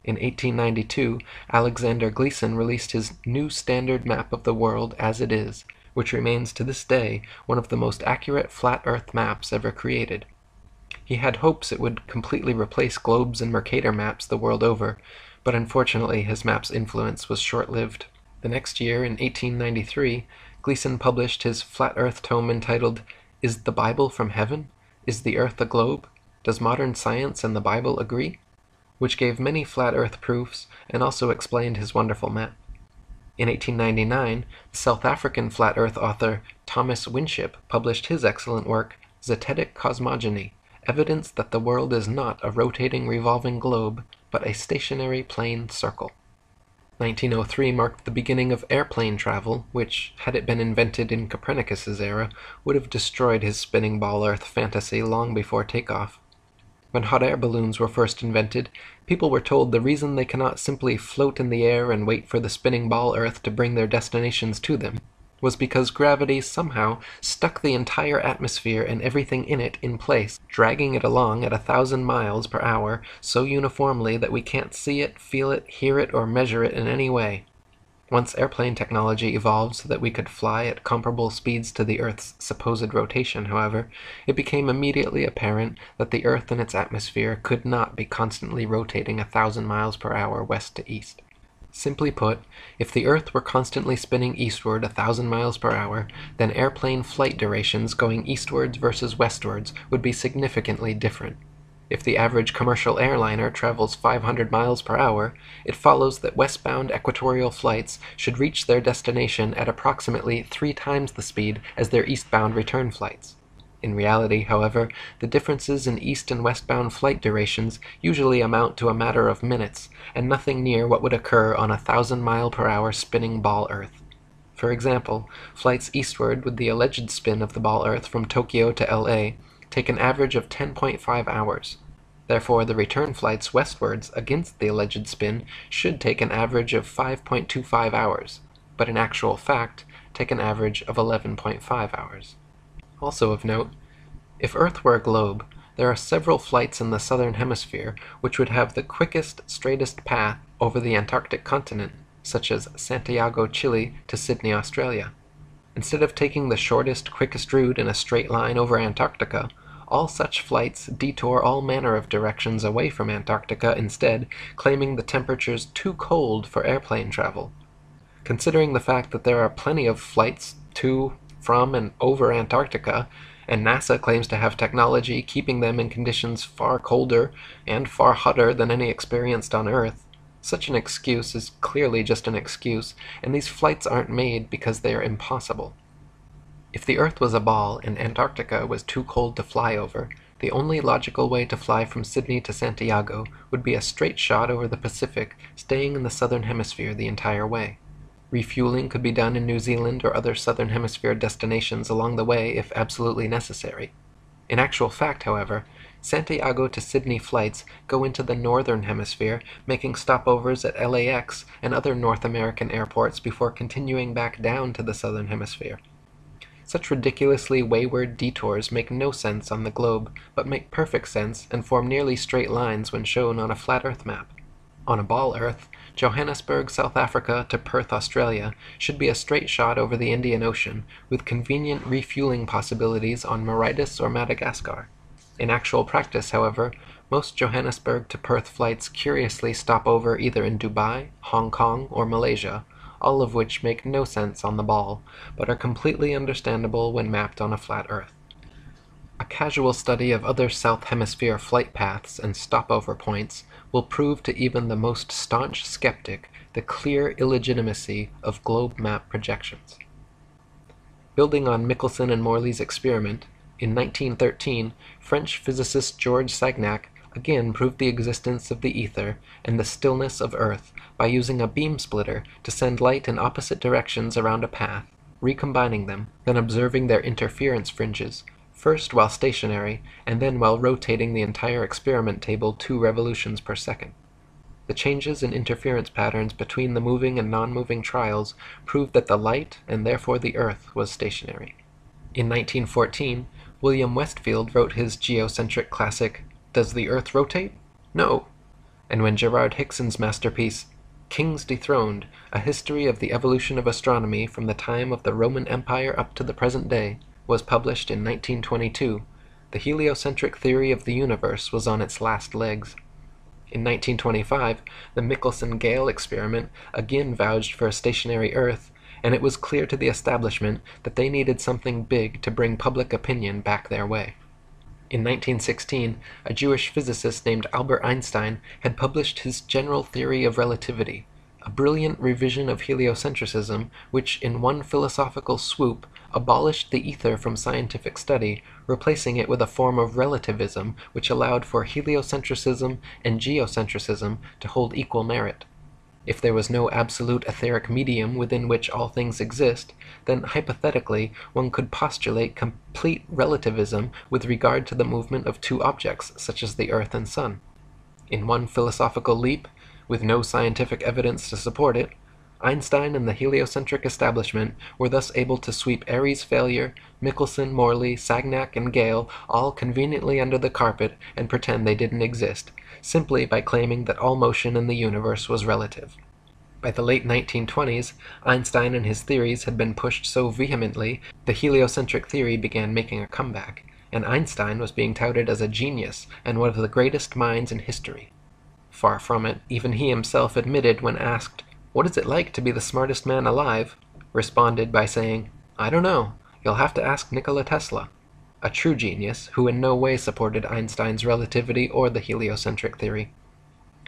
In 1892, Alexander Gleason released his New Standard Map of the World as It Is, which remains to this day one of the most accurate flat Earth maps ever created. He had hopes it would completely replace globes and Mercator maps the world over, but unfortunately his map's influence was short-lived. The next year, in 1893, Gleason published his flat Earth tome entitled Is the Bible from Heaven? Is the Earth a Globe? Does Modern Science and the Bible Agree? Which gave many flat Earth proofs and also explained his wonderful map. In 1899, the South African flat Earth author Thomas Winship published his excellent work, Zetetic Cosmogony, evidence that the world is not a rotating revolving globe, but a stationary plane circle. 1903 marked the beginning of airplane travel, which, had it been invented in Copernicus's era, would have destroyed his spinning ball Earth fantasy long before takeoff. When hot air balloons were first invented, people were told the reason they cannot simply float in the air and wait for the spinning ball Earth to bring their destinations to them was because gravity somehow stuck the entire atmosphere and everything in it in place, dragging it along at 1,000 miles per hour so uniformly that we can't see it, feel it, hear it, or measure it in any way. Once airplane technology evolved so that we could fly at comparable speeds to the Earth's supposed rotation, however, it became immediately apparent that the Earth and its atmosphere could not be constantly rotating 1,000 miles per hour west to east. Simply put, if the Earth were constantly spinning eastward 1,000 miles per hour, then airplane flight durations going eastwards versus westwards would be significantly different. If the average commercial airliner travels 500 miles per hour, it follows that westbound equatorial flights should reach their destination at approximately 3 times the speed as their eastbound return flights. In reality, however, the differences in east and westbound flight durations usually amount to a matter of minutes, and nothing near what would occur on a 1,000-mile-per-hour spinning ball Earth. For example, flights eastward with the alleged spin of the ball Earth from Tokyo to LA take an average of 10.5 hours. Therefore, the return flights westwards against the alleged spin should take an average of 5.25 hours, but in actual fact, take an average of 11.5 hours. Also of note, if Earth were a globe, there are several flights in the southern hemisphere which would have the quickest, straightest path over the Antarctic continent, such as Santiago, Chile to Sydney, Australia. Instead of taking the shortest, quickest route in a straight line over Antarctica, all such flights detour all manner of directions away from Antarctica instead, claiming the temperatures too cold for airplane travel. Considering the fact that there are plenty of flights to, from, and over Antarctica, and NASA claims to have technology keeping them in conditions far colder and far hotter than any experienced on Earth, such an excuse is clearly just an excuse, and these flights aren't made because they are impossible. If the Earth was a ball and Antarctica was too cold to fly over, the only logical way to fly from Sydney to Santiago would be a straight shot over the Pacific, staying in the southern hemisphere the entire way. Refueling could be done in New Zealand or other southern hemisphere destinations along the way if absolutely necessary. In actual fact, however, Santiago to Sydney flights go into the northern hemisphere, making stopovers at LAX and other North American airports before continuing back down to the southern hemisphere. Such ridiculously wayward detours make no sense on the globe, but make perfect sense and form nearly straight lines when shown on a flat Earth map. On a ball Earth, Johannesburg, South Africa to Perth, Australia should be a straight shot over the Indian Ocean, with convenient refueling possibilities on Mauritius or Madagascar. In actual practice, however, most Johannesburg to Perth flights curiously stop over either in Dubai, Hong Kong, or Malaysia, all of which make no sense on the ball, but are completely understandable when mapped on a flat Earth. A casual study of other South Hemisphere flight paths and stopover points will prove to even the most staunch skeptic the clear illegitimacy of globe map projections. Building on Michelson and Morley's experiment, in 1913, French physicist Georges Sagnac again proved the existence of the ether and the stillness of Earth by using a beam splitter to send light in opposite directions around a path, recombining them, then observing their interference fringes, first while stationary, and then while rotating the entire experiment table 2 revolutions per second. The changes in interference patterns between the moving and non-moving trials proved that the light, and therefore the Earth, was stationary. In 1914, William Westfield wrote his geocentric classic, Does the Earth Rotate? No! And when Gerard Hickson's masterpiece, Kings Dethroned, A History of the Evolution of Astronomy from the Time of the Roman Empire up to the Present Day, was published in 1922, the heliocentric theory of the universe was on its last legs. In 1925, the Michelson-Gale experiment again vouched for a stationary Earth, and it was clear to the establishment that they needed something big to bring public opinion back their way. In 1916, a Jewish physicist named Albert Einstein had published his General Theory of Relativity, a brilliant revision of heliocentrism which, in one philosophical swoop, abolished the ether from scientific study, replacing it with a form of relativism which allowed for heliocentrism and geocentrism to hold equal merit. If there was no absolute etheric medium within which all things exist, then hypothetically one could postulate complete relativism with regard to the movement of 2 objects, such as the Earth and Sun. In one philosophical leap, with no scientific evidence to support it, Einstein and the heliocentric establishment were thus able to sweep Aries Failure, Michelson, Morley, Sagnac, and Gale all conveniently under the carpet and pretend they didn't exist, simply by claiming that all motion in the universe was relative. By the late 1920s, Einstein and his theories had been pushed so vehemently, the heliocentric theory began making a comeback, and Einstein was being touted as a genius and one of the greatest minds in history. Far from it, even he himself admitted when asked, "What is it like to be the smartest man alive?" responded by saying, "I don't know, you'll have to ask Nikola Tesla," a true genius who in no way supported Einstein's relativity or the heliocentric theory.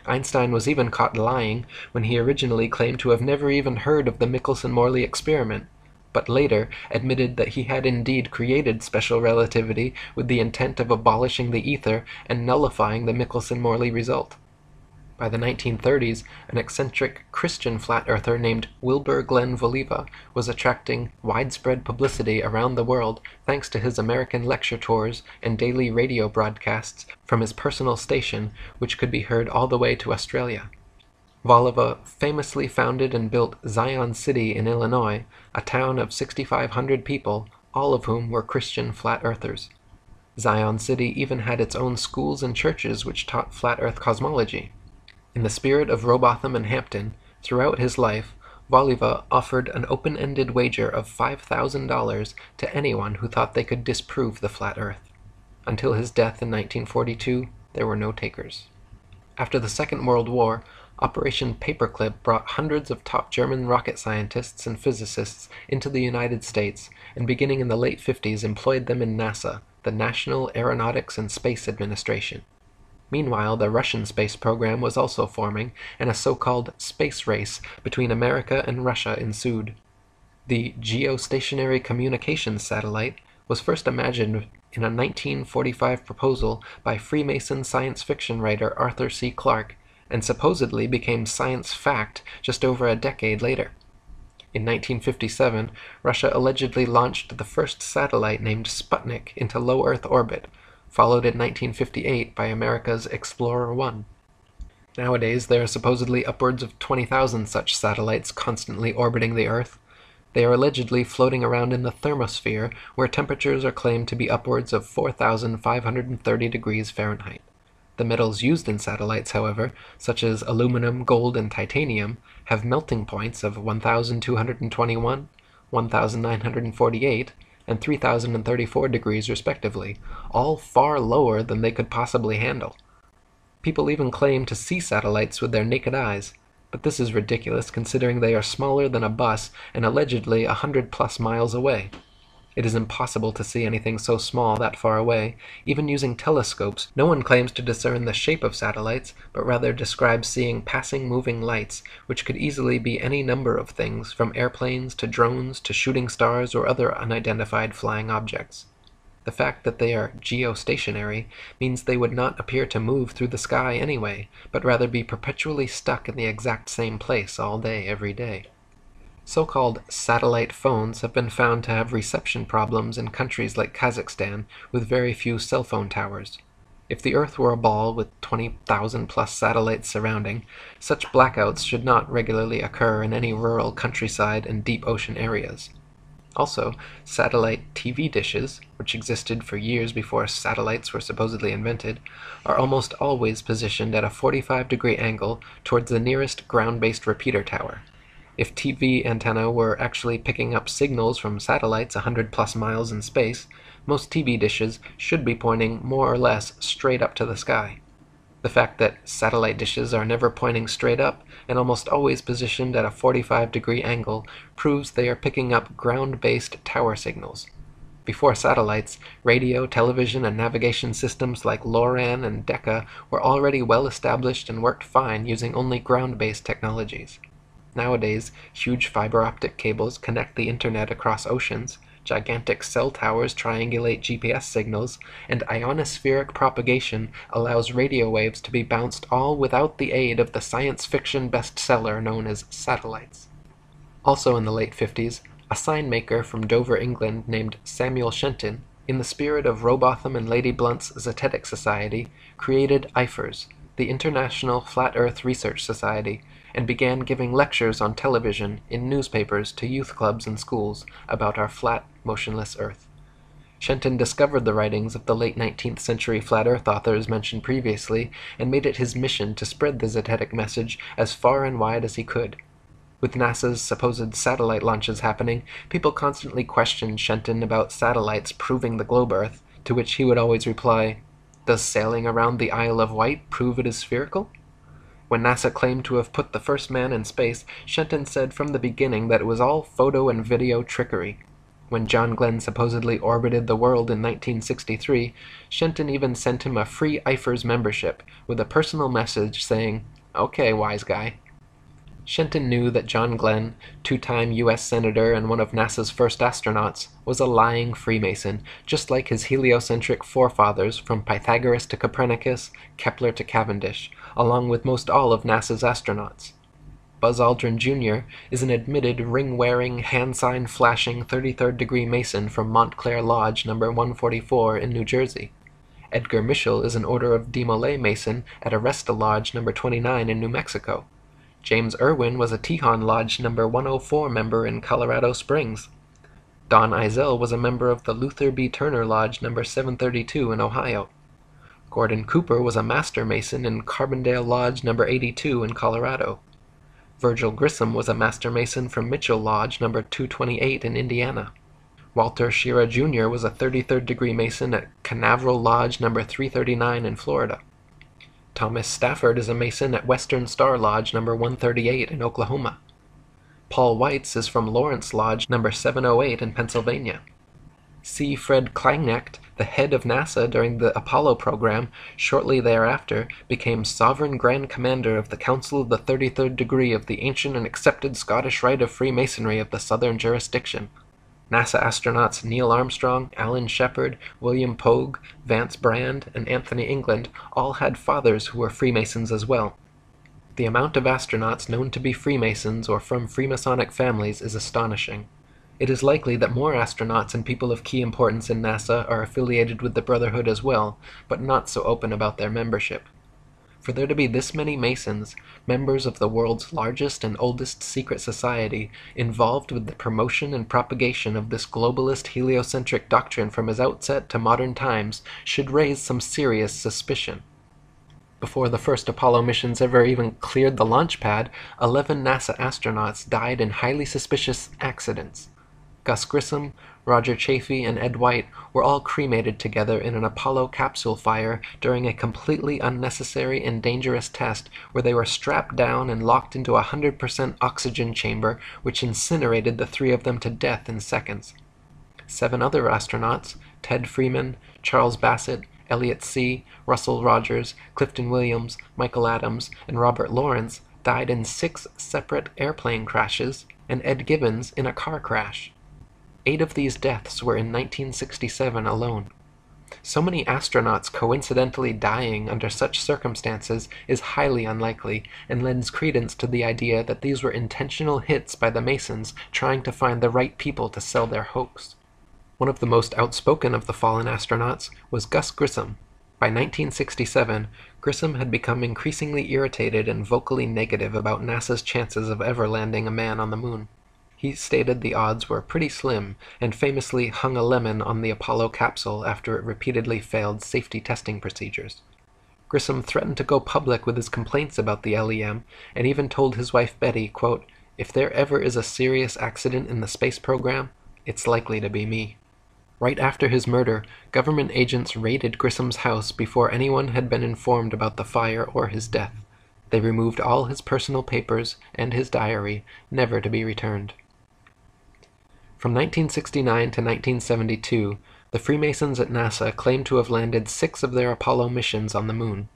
Einstein was even caught lying when he originally claimed to have never even heard of the Michelson-Morley experiment, but later admitted that he had indeed created special relativity with the intent of abolishing the ether and nullifying the Michelson-Morley result. By the 1930s, an eccentric Christian flat-earther named Wilbur Glenn Voliva was attracting widespread publicity around the world thanks to his American lecture tours and daily radio broadcasts from his personal station, which could be heard all the way to Australia. Voliva famously founded and built Zion City in Illinois, a town of 6,500 people, all of whom were Christian flat-earthers. Zion City even had its own schools and churches which taught flat-earth cosmology. In the spirit of Robotham and Hampton, throughout his life, Voliva offered an open-ended wager of $5,000 to anyone who thought they could disprove the flat Earth. Until his death in 1942, there were no takers. After the Second World War, Operation Paperclip brought hundreds of top German rocket scientists and physicists into the United States, and beginning in the late 50s employed them in NASA, the National Aeronautics and Space Administration. Meanwhile, the Russian space program was also forming, and a so-called space race between America and Russia ensued. The geostationary communications satellite was first imagined in a 1945 proposal by Freemason science fiction writer Arthur C. Clarke, and supposedly became science fact just over a decade later. In 1957, Russia allegedly launched the first satellite named Sputnik into low Earth orbit, followed in 1958 by America's Explorer 1. Nowadays, there are supposedly upwards of 20,000 such satellites constantly orbiting the Earth. They are allegedly floating around in the thermosphere, where temperatures are claimed to be upwards of 4,530 degrees Fahrenheit. The metals used in satellites, however, such as aluminum, gold, and titanium, have melting points of 1,221, 1,948, and 3,034 degrees respectively, all far lower than they could possibly handle. People even claim to see satellites with their naked eyes, but this is ridiculous considering they are smaller than a bus and allegedly 100+ miles away. It is impossible to see anything so small that far away. Even using telescopes, no one claims to discern the shape of satellites, but rather describes seeing passing moving lights, which could easily be any number of things, from airplanes to drones to shooting stars or other unidentified flying objects. The fact that they are geostationary means they would not appear to move through the sky anyway, but rather be perpetually stuck in the exact same place all day, every day. So-called satellite phones have been found to have reception problems in countries like Kazakhstan with very few cell phone towers. If the Earth were a ball with 20,000+ satellites surrounding, such blackouts should not regularly occur in any rural countryside and deep ocean areas. Also, satellite TV dishes, which existed for years before satellites were supposedly invented, are almost always positioned at a 45-degree angle towards the nearest ground-based repeater tower. If TV antenna were actually picking up signals from satellites 100+ miles in space, most TV dishes should be pointing more or less straight up to the sky. The fact that satellite dishes are never pointing straight up and almost always positioned at a 45-degree angle proves they are picking up ground-based tower signals. Before satellites, radio, television, and navigation systems like LORAN and Decca were already well established and worked fine using only ground-based technologies. Nowadays, huge fiber-optic cables connect the internet across oceans, gigantic cell towers triangulate GPS signals, and ionospheric propagation allows radio waves to be bounced all without the aid of the science fiction bestseller known as satellites. Also in the late 50s, a sign maker from Dover, England named Samuel Shenton, in the spirit of Robotham and Lady Blunt's Zetetic Society, created IFERS, the International Flat Earth Research Society, and began giving lectures on television, in newspapers, to youth clubs and schools about our flat, motionless Earth. Shenton discovered the writings of the late 19th century flat Earth authors mentioned previously and made it his mission to spread the Zetetic message as far and wide as he could. With NASA's supposed satellite launches happening, people constantly questioned Shenton about satellites proving the globe Earth, to which he would always reply, "Does sailing around the Isle of Wight prove it is spherical?" When NASA claimed to have put the first man in space, Shenton said from the beginning that it was all photo and video trickery. When John Glenn supposedly orbited the world in 1963, Shenton even sent him a free IFERS membership, with a personal message saying, "Okay, wise guy." Shenton knew that John Glenn, two-time U.S. Senator and one of NASA's first astronauts, was a lying Freemason, just like his heliocentric forefathers from Pythagoras to Copernicus, Kepler to Cavendish, along with most all of NASA's astronauts. Buzz Aldrin Jr. is an admitted ring-wearing, hand-sign-flashing 33rd-degree Mason from Montclair Lodge No. 144 in New Jersey. Edgar Mitchell is an Order of Demolay Mason at Aresta Lodge No. 29 in New Mexico. James Irwin was a Tejon Lodge No. 104 member in Colorado Springs. Don Eisel was a member of the Luther B. Turner Lodge No. 732 in Ohio. Gordon Cooper was a Master Mason in Carbondale Lodge No. 82 in Colorado. Virgil Grissom was a Master Mason from Mitchell Lodge No. 228 in Indiana. Walter Schira Jr. was a 33rd-degree Mason at Canaveral Lodge No. 339 in Florida. Thomas Stafford is a Mason at Western Star Lodge No. 138 in Oklahoma. Paul Weitz is from Lawrence Lodge No. 708 in Pennsylvania. C. Fred Kleineknecht, the head of NASA during the Apollo program, shortly thereafter became Sovereign Grand Commander of the Council of the 33rd Degree of the ancient and accepted Scottish Rite of Freemasonry of the Southern Jurisdiction. NASA astronauts Neil Armstrong, Alan Shepard, William Pogue, Vance Brand, and Anthony England all had fathers who were Freemasons as well. The amount of astronauts known to be Freemasons or from Freemasonic families is astonishing. It is likely that more astronauts and people of key importance in NASA are affiliated with the Brotherhood as well, but not so open about their membership. For there to be this many Masons, members of the world's largest and oldest secret society, involved with the promotion and propagation of this globalist heliocentric doctrine from its outset to modern times, should raise some serious suspicion. Before the first Apollo missions ever even cleared the launch pad, 11 NASA astronauts died in highly suspicious accidents. Gus Grissom, Roger Chaffee, and Ed White were all cremated together in an Apollo capsule fire during a completely unnecessary and dangerous test where they were strapped down and locked into a 100% oxygen chamber which incinerated the three of them to death in seconds. 7 other astronauts, Ted Freeman, Charles Bassett, Elliot See., Russell Rogers, Clifton Williams, Michael Adams, and Robert Lawrence, died in 6 separate airplane crashes, and Ed Gibbons in a car crash. 8 of these deaths were in 1967 alone. So many astronauts coincidentally dying under such circumstances is highly unlikely, and lends credence to the idea that these were intentional hits by the Masons trying to find the right people to sell their hoax. One of the most outspoken of the fallen astronauts was Gus Grissom. By 1967, Grissom had become increasingly irritated and vocally negative about NASA's chances of ever landing a man on the moon. He stated the odds were pretty slim, and famously hung a lemon on the Apollo capsule after it repeatedly failed safety testing procedures. Grissom threatened to go public with his complaints about the LEM, and even told his wife Betty, quote, "If there ever is a serious accident in the space program, it's likely to be me." Right after his murder, government agents raided Grissom's house before anyone had been informed about the fire or his death. They removed all his personal papers and his diary, never to be returned. From 1969 to 1972, the Freemasons at NASA claimed to have landed 6 of their Apollo missions on the moon.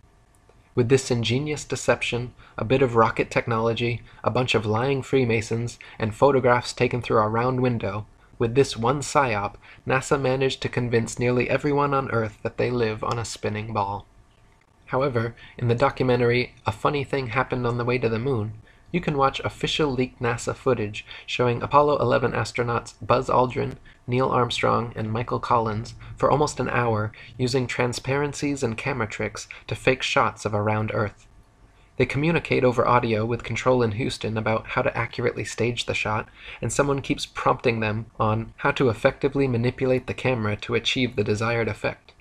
With this ingenious deception, a bit of rocket technology, a bunch of lying Freemasons, and photographs taken through a round window, with this one psyop, NASA managed to convince nearly everyone on Earth that they live on a spinning ball. However, in the documentary A Funny Thing Happened on the Way to the Moon, you can watch official leaked NASA footage showing Apollo 11 astronauts Buzz Aldrin, Neil Armstrong, and Michael Collins for almost an hour using transparencies and camera tricks to fake shots of a round Earth. They communicate over audio with Control in Houston about how to accurately stage the shot, and someone keeps prompting them on how to effectively manipulate the camera to achieve the desired effect.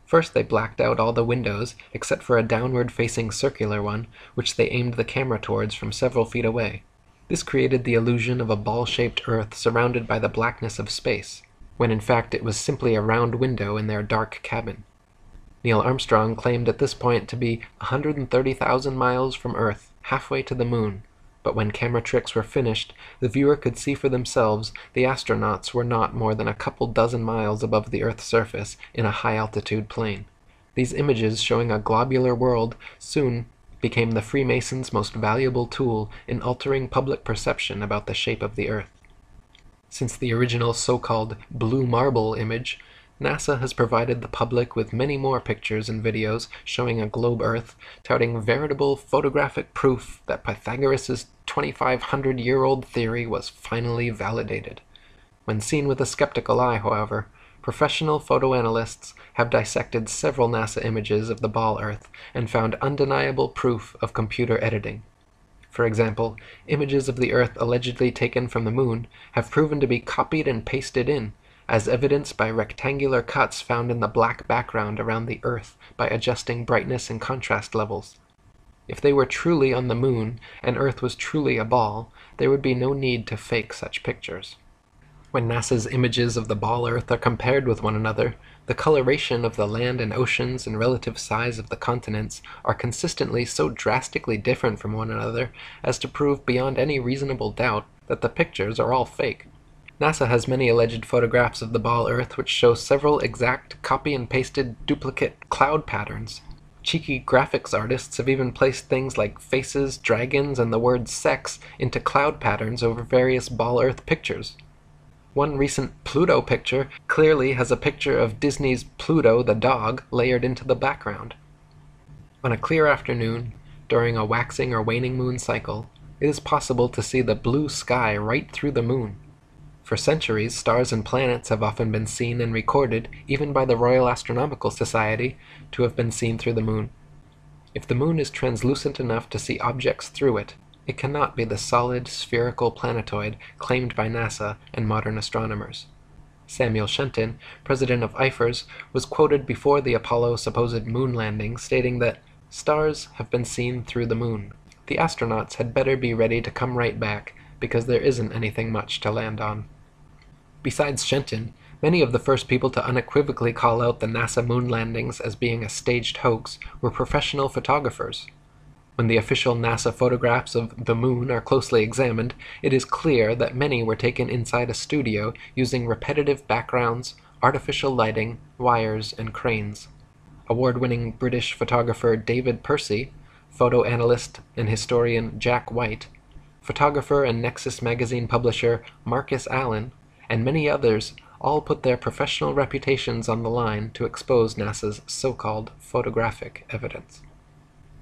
First they blacked out all the windows, except for a downward-facing circular one, which they aimed the camera towards from several feet away. This created the illusion of a ball-shaped Earth surrounded by the blackness of space, when in fact it was simply a round window in their dark cabin. Neil Armstrong claimed at this point to be 130,000 miles from Earth, halfway to the moon, but when camera tricks were finished, the viewer could see for themselves the astronauts were not more than a couple dozen miles above the Earth's surface in a high-altitude plane. These images showing a globular world soon became the Freemasons' most valuable tool in altering public perception about the shape of the Earth. Since the original so-called blue marble image, NASA has provided the public with many more pictures and videos showing a globe Earth, touting veritable photographic proof that Pythagoras' 2,500-year-old theory was finally validated. When seen with a skeptical eye, however, professional photoanalysts have dissected several NASA images of the ball Earth and found undeniable proof of computer editing. For example, images of the Earth allegedly taken from the Moon have proven to be copied and pasted in, as evidenced by rectangular cuts found in the black background around the Earth by adjusting brightness and contrast levels. If they were truly on the Moon and Earth was truly a ball, there would be no need to fake such pictures. When NASA's images of the ball Earth are compared with one another, the coloration of the land and oceans and relative size of the continents are consistently so drastically different from one another as to prove beyond any reasonable doubt that the pictures are all fake. NASA has many alleged photographs of the ball Earth which show several exact copy and pasted duplicate cloud patterns. Cheeky graphics artists have even placed things like faces, dragons, and the word sex into cloud patterns over various ball Earth pictures. One recent Pluto picture clearly has a picture of Disney's Pluto the dog layered into the background. On a clear afternoon, during a waxing or waning moon cycle, it is possible to see the blue sky right through the moon. For centuries, stars and planets have often been seen and recorded, even by the Royal Astronomical Society, to have been seen through the moon. If the moon is translucent enough to see objects through it, it cannot be the solid, spherical planetoid claimed by NASA and modern astronomers. Samuel Shenton, president of IFERS, was quoted before the Apollo supposed moon landing, stating that stars have been seen through the moon. The astronauts had better be ready to come right back, because there isn't anything much to land on. Besides Shenton, many of the first people to unequivocally call out the NASA moon landings as being a staged hoax were professional photographers. When the official NASA photographs of the moon are closely examined, it is clear that many were taken inside a studio using repetitive backgrounds, artificial lighting, wires, and cranes. Award-winning British photographer David Percy, photo analyst and historian Jack White, photographer and Nexus magazine publisher Marcus Allen, and many others all put their professional reputations on the line to expose NASA's so-called photographic evidence.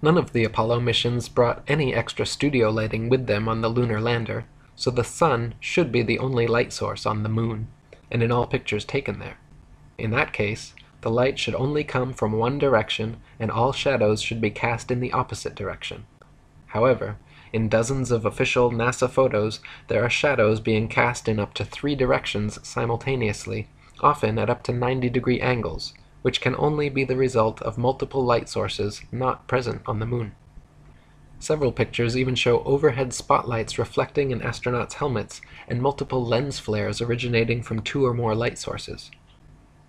None of the Apollo missions brought any extra studio lighting with them on the lunar lander, so the sun should be the only light source on the moon, and in all pictures taken there. In that case, the light should only come from one direction, and all shadows should be cast in the opposite direction. However, in dozens of official NASA photos, there are shadows being cast in up to 3 directions simultaneously, often at up to 90-degree angles, which can only be the result of multiple light sources not present on the moon. Several pictures even show overhead spotlights reflecting in astronauts' helmets and multiple lens flares originating from 2 or more light sources.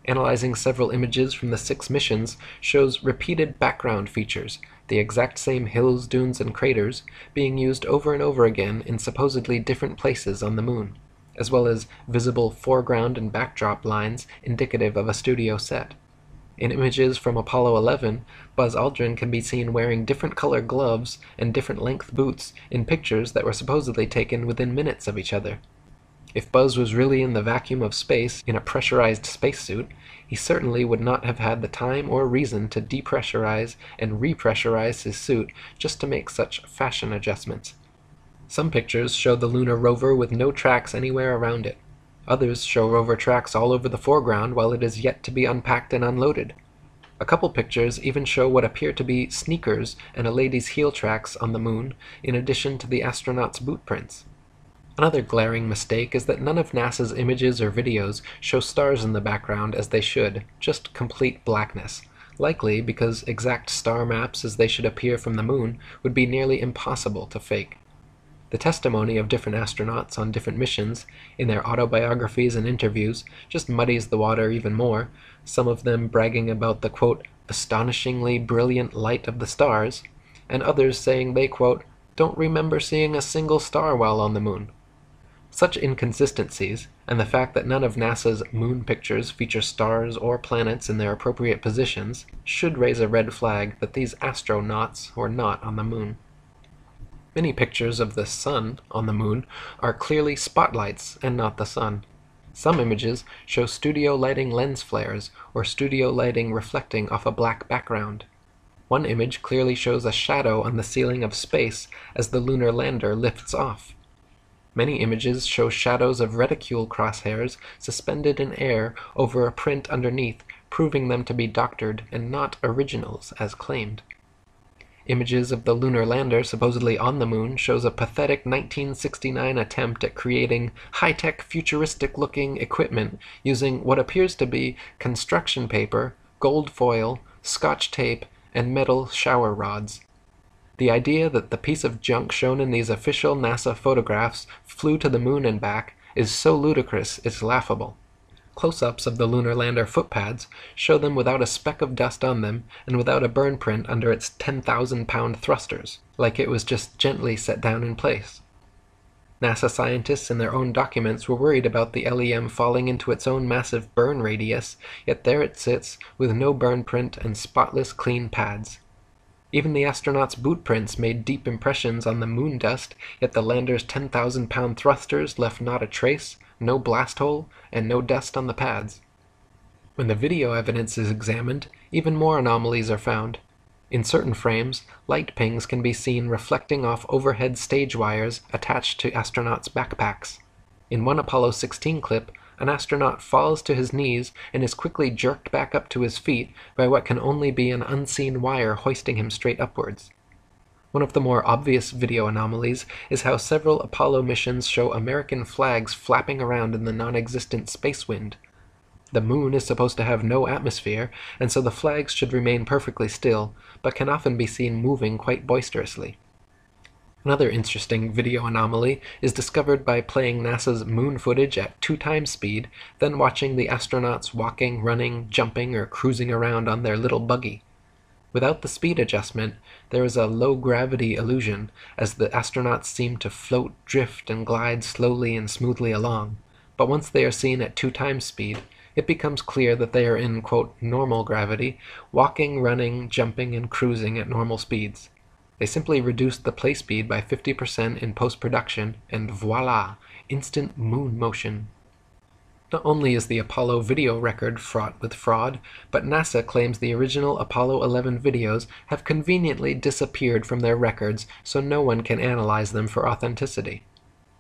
Analyzing several images from the 6 missions shows repeated background features, the exact same hills, dunes, and craters, being used over and over again in supposedly different places on the moon, as well as visible foreground and backdrop lines indicative of a studio set. In images from Apollo 11, Buzz Aldrin can be seen wearing different color gloves and different length boots in pictures that were supposedly taken within minutes of each other. If Buzz was really in the vacuum of space in a pressurized spacesuit, he certainly would not have had the time or reason to depressurize and repressurize his suit just to make such fashion adjustments. Some pictures show the lunar rover with no tracks anywhere around it. Others show rover tracks all over the foreground while it is yet to be unpacked and unloaded. A couple pictures even show what appear to be sneakers and a lady's heel tracks on the moon, in addition to the astronauts' boot prints. Another glaring mistake is that none of NASA's images or videos show stars in the background as they should, just complete blackness, likely because exact star maps as they should appear from the moon would be nearly impossible to fake. The testimony of different astronauts on different missions, in their autobiographies and interviews, just muddies the water even more, some of them bragging about the, quote, astonishingly brilliant light of the stars, and others saying they, quote, don't remember seeing a single star while on the moon. Such inconsistencies, and the fact that none of NASA's moon pictures feature stars or planets in their appropriate positions, should raise a red flag that these astronauts were not on the moon. Many pictures of the sun on the moon are clearly spotlights and not the sun. Some images show studio lighting lens flares or studio lighting reflecting off a black background. One image clearly shows a shadow on the ceiling of space as the lunar lander lifts off. Many images show shadows of reticule crosshairs suspended in air over a print underneath, proving them to be doctored and not originals as claimed. Images of the lunar lander supposedly on the moon shows a pathetic 1969 attempt at creating high-tech futuristic-looking equipment using what appears to be construction paper, gold foil, scotch tape, and metal shower rods. The idea that the piece of junk shown in these official NASA photographs flew to the moon and back is so ludicrous it's laughable. Close-ups of the lunar lander footpads show them without a speck of dust on them and without a burn print under its 10,000-pound thrusters, like it was just gently set down in place. NASA scientists in their own documents were worried about the LEM falling into its own massive burn radius, yet there it sits with no burn print and spotless clean pads. Even the astronauts' boot prints made deep impressions on the moon dust, yet the lander's 10,000-pound thrusters left not a trace, no blast hole, and no dust on the pads. When the video evidence is examined, even more anomalies are found. In certain frames, light pings can be seen reflecting off overhead stage wires attached to astronauts' backpacks. In one Apollo 16 clip, an astronaut falls to his knees and is quickly jerked back up to his feet by what can only be an unseen wire hoisting him straight upwards. One of the more obvious video anomalies is how several Apollo missions show American flags flapping around in the non-existent space wind. The moon is supposed to have no atmosphere, and so the flags should remain perfectly still, but can often be seen moving quite boisterously. Another interesting video anomaly is discovered by playing NASA's moon footage at 2x speed, then watching the astronauts walking, running, jumping, or cruising around on their little buggy. Without the speed adjustment, there is a low-gravity illusion, as the astronauts seem to float, drift, and glide slowly and smoothly along. But once they are seen at 2x speed, it becomes clear that they are in, quote, normal gravity, walking, running, jumping, and cruising at normal speeds. They simply reduced the play speed by 50% in post-production, and voila, instant moon motion. Not only is the Apollo video record fraught with fraud, but NASA claims the original Apollo 11 videos have conveniently disappeared from their records so no one can analyze them for authenticity.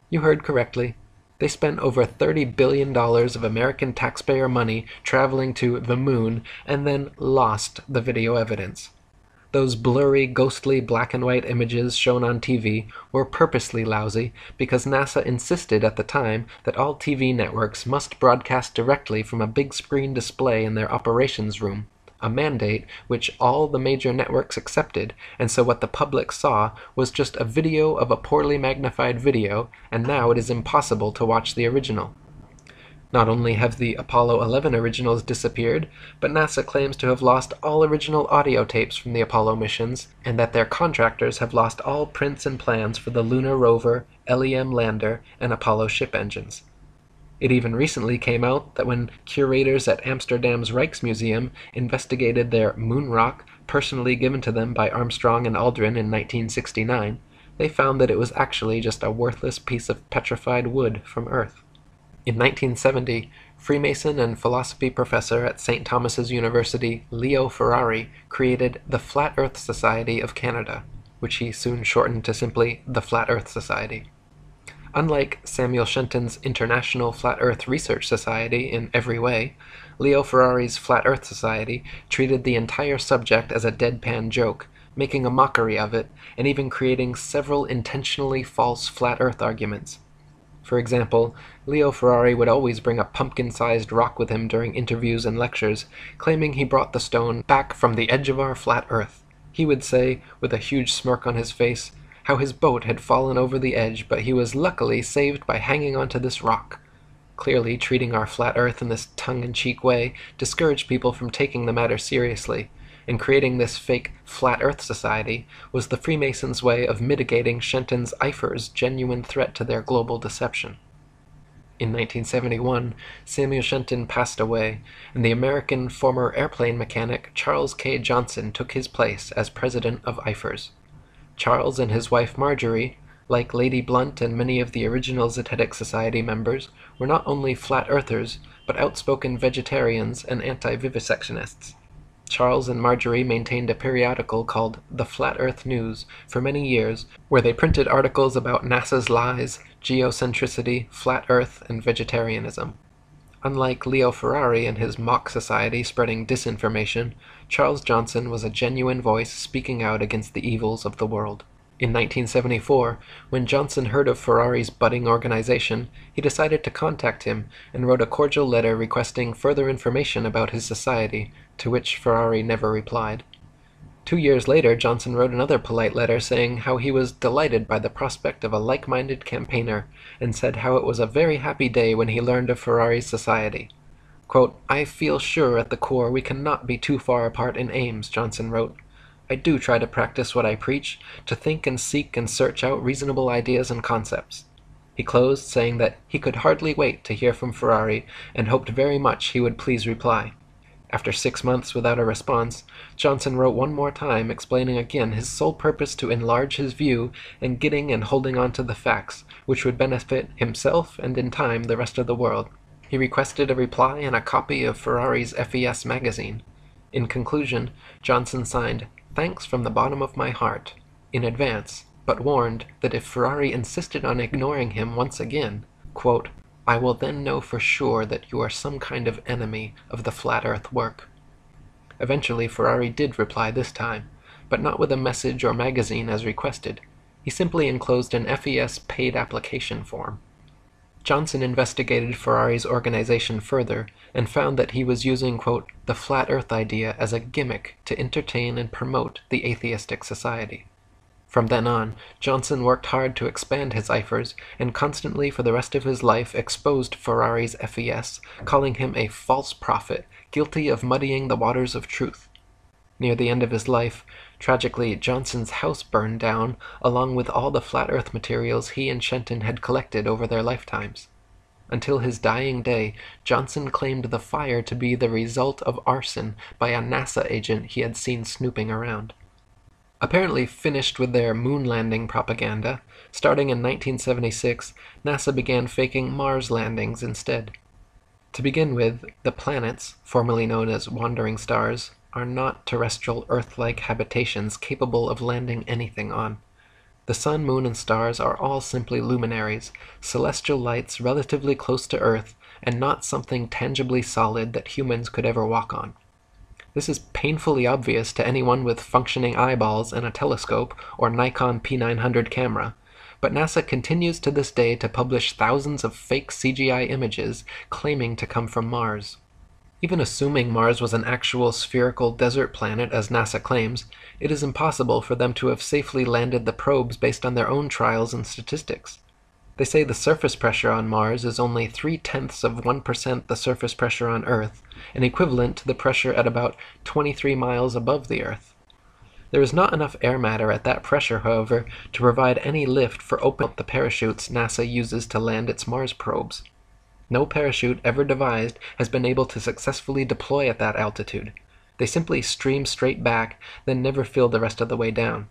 You heard correctly. They spent over $30 billion of American taxpayer money traveling to the moon and then lost the video evidence. Those blurry, ghostly black and white images shown on TV were purposely lousy because NASA insisted at the time that all TV networks must broadcast directly from a big screen display in their operations room, a mandate which all the major networks accepted, and so what the public saw was just a video of a poorly magnified video, and now it is impossible to watch the original. Not only have the Apollo 11 originals disappeared, but NASA claims to have lost all original audio tapes from the Apollo missions, and that their contractors have lost all prints and plans for the lunar rover, LEM lander, and Apollo ship engines. It even recently came out that when curators at Amsterdam's Rijksmuseum investigated their moon rock, personally given to them by Armstrong and Aldrin in 1969, they found that it was actually just a worthless piece of petrified wood from Earth. In 1970, Freemason and philosophy professor at St. Thomas's University Leo Ferrari created the Flat Earth Society of Canada, which he soon shortened to simply the Flat Earth Society. Unlike Samuel Shenton's International Flat Earth Research Society in every way, Leo Ferrari's Flat Earth Society treated the entire subject as a deadpan joke, making a mockery of it, and even creating several intentionally false flat Earth arguments. For example, Leo Ferrari would always bring a pumpkin-sized rock with him during interviews and lectures, claiming he brought the stone back from the edge of our flat Earth. He would say, with a huge smirk on his face, how his boat had fallen over the edge, but he was luckily saved by hanging onto this rock. Clearly, treating our flat Earth in this tongue-in-cheek way discouraged people from taking the matter seriously, and creating this fake Flat Earth Society was the Freemasons' way of mitigating Shenton's Eifer's genuine threat to their global deception. In 1971, Samuel Shenton passed away, and the American former airplane mechanic Charles K. Johnson took his place as president of Eifer's. Charles and his wife Marjorie, like Lady Blunt and many of the original Zetetic Society members, were not only flat earthers, but outspoken vegetarians and anti-vivisectionists. Charles and Marjorie maintained a periodical called The Flat Earth News for many years, where they printed articles about NASA's lies, geocentricity, flat Earth, and vegetarianism. Unlike Leo Ferrari and his mock society spreading disinformation, Charles Johnson was a genuine voice speaking out against the evils of the world. In 1974, when Johnson heard of Ferrari's budding organization, he decided to contact him and wrote a cordial letter requesting further information about his society, to which Ferrari never replied. 2 years later, Johnson wrote another polite letter saying how he was delighted by the prospect of a like-minded campaigner, and said how it was a very happy day when he learned of Ferrari's society. Quote, "I feel sure at the core we cannot be too far apart in aims," Johnson wrote. "I do try to practice what I preach, to think and seek and search out reasonable ideas and concepts." He closed saying that he could hardly wait to hear from Ferrari and hoped very much he would please reply. After 6 months without a response, Johnson wrote one more time explaining again his sole purpose to enlarge his view and getting and holding on to the facts, which would benefit himself and in time the rest of the world. He requested a reply and a copy of Ferrari's FES magazine. In conclusion, Johnson signed, "Thanks from the bottom of my heart," in advance, but warned that if Ferrari insisted on ignoring him once again, quote, "I will then know for sure that you are some kind of enemy of the flat earth work." Eventually Ferrari did reply this time, but not with a message or magazine as requested. He simply enclosed an FES paid application form. Johnson investigated Ferrari's organization further and found that he was using, quote, "the flat earth idea as a gimmick to entertain and promote the atheistic society." From then on, Johnson worked hard to expand his Eifers and constantly for the rest of his life exposed Ferrari's FES, calling him a false prophet, guilty of muddying the waters of truth. Near the end of his life, tragically, Johnson's house burned down, along with all the flat earth materials he and Shenton had collected over their lifetimes. Until his dying day, Johnson claimed the fire to be the result of arson by a NASA agent he had seen snooping around. Apparently finished with their moon landing propaganda, starting in 1976, NASA began faking Mars landings instead. To begin with, the planets, formerly known as wandering stars, are not terrestrial Earth-like habitations capable of landing anything on. The sun, moon, and stars are all simply luminaries, celestial lights relatively close to Earth, and not something tangibly solid that humans could ever walk on. This is painfully obvious to anyone with functioning eyeballs and a telescope or Nikon P900 camera, but NASA continues to this day to publish thousands of fake CGI images claiming to come from Mars. Even assuming Mars was an actual spherical desert planet as NASA claims, it is impossible for them to have safely landed the probes based on their own trials and statistics. They say the surface pressure on Mars is only 0.3% the surface pressure on Earth, and equivalent to the pressure at about 23 miles above the Earth. There is not enough air matter at that pressure, however, to provide any lift for opening up the parachutes NASA uses to land its Mars probes. No parachute ever devised has been able to successfully deploy at that altitude. They simply stream straight back, then never fill the rest of the way down.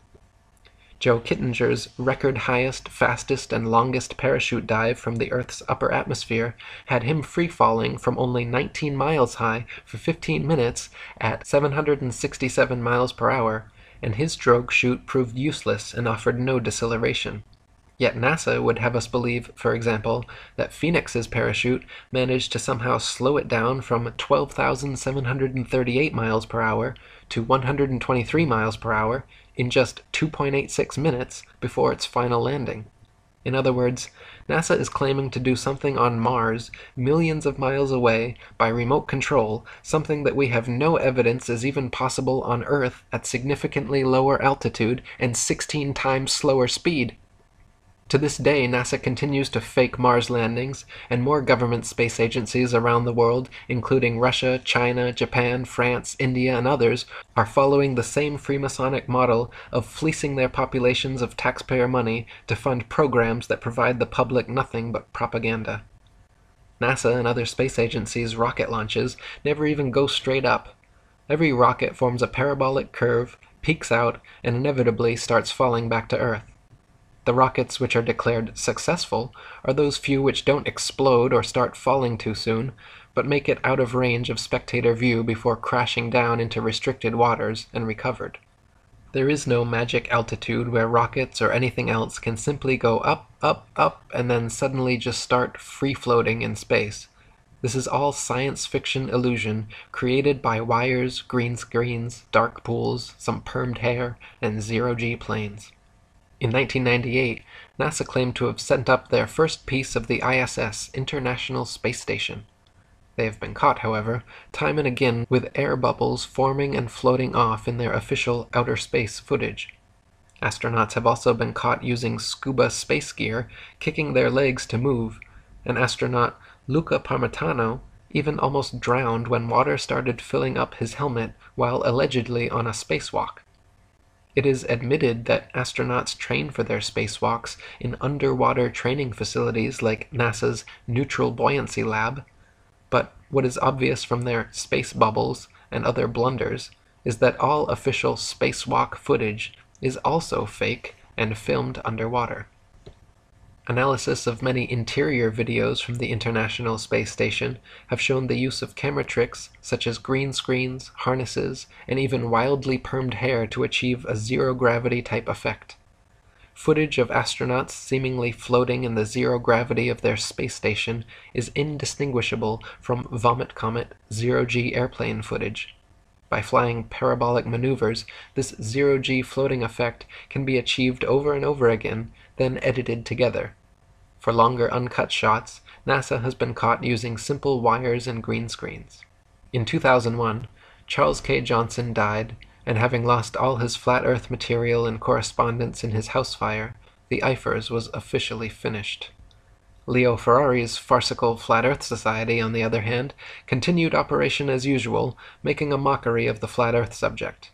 Joe Kittinger's record highest, fastest, and longest parachute dive from the Earth's upper atmosphere had him free-falling from only 19 miles high for 15 minutes at 767 miles per hour, and his drogue chute proved useless and offered no deceleration. Yet NASA would have us believe, for example, that Phoenix's parachute managed to somehow slow it down from 12,738 miles per hour to 123 miles per hour in just 2.86 minutes before its final landing. In other words, NASA is claiming to do something on Mars, millions of miles away, by remote control, something that we have no evidence is even possible on Earth at significantly lower altitude and 16 times slower speed. To this day, NASA continues to fake Mars landings, and more government space agencies around the world, including Russia, China, Japan, France, India, and others, are following the same Freemasonic model of fleecing their populations of taxpayer money to fund programs that provide the public nothing but propaganda. NASA and other space agencies' rocket launches never even go straight up. Every rocket forms a parabolic curve, peaks out, and inevitably starts falling back to Earth. The rockets which are declared successful are those few which don't explode or start falling too soon, but make it out of range of spectator view before crashing down into restricted waters and recovered. There is no magic altitude where rockets or anything else can simply go up, up, up, and then suddenly just start free-floating in space. This is all science fiction illusion created by wires, green screens, dark pools, some permed hair, and zero-G planes. In 1998, NASA claimed to have sent up their first piece of the ISS, International Space Station. They have been caught, however, time and again with air bubbles forming and floating off in their official outer space footage. Astronauts have also been caught using scuba space gear, kicking their legs to move, and astronaut Luca Parmitano even almost drowned when water started filling up his helmet while allegedly on a spacewalk. It is admitted that astronauts train for their spacewalks in underwater training facilities like NASA's Neutral Buoyancy Lab, but what is obvious from their space bubbles and other blunders is that all official spacewalk footage is also fake and filmed underwater. Analysis of many interior videos from the International Space Station have shown the use of camera tricks such as green screens, harnesses, and even wildly permed hair to achieve a zero-gravity type effect. Footage of astronauts seemingly floating in the zero gravity of their space station is indistinguishable from Vomit Comet zero-G airplane footage. By flying parabolic maneuvers, this zero-G floating effect can be achieved over and over again, then edited together. For longer uncut shots, NASA has been caught using simple wires and green screens. In 2001, Charles K. Johnson died, and having lost all his flat Earth material and correspondence in his house fire, the IFERS was officially finished. Leo Ferrari's farcical Flat Earth Society, on the other hand, continued operation as usual, making a mockery of the Flat Earth subject.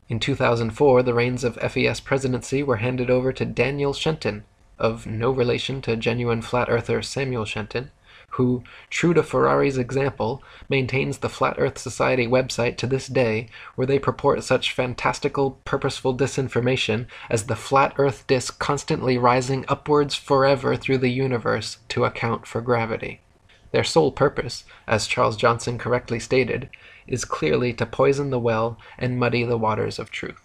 In 2004, the reins of FES presidency were handed over to Daniel Shenton, of no relation to genuine Flat Earther Samuel Shenton, who, true to Ferrari's example, maintains the Flat Earth Society website to this day, where they purport such fantastical, purposeful disinformation as the flat Earth disk constantly rising upwards forever through the universe to account for gravity. Their sole purpose, as Charles Johnson correctly stated, is clearly to poison the well and muddy the waters of truth.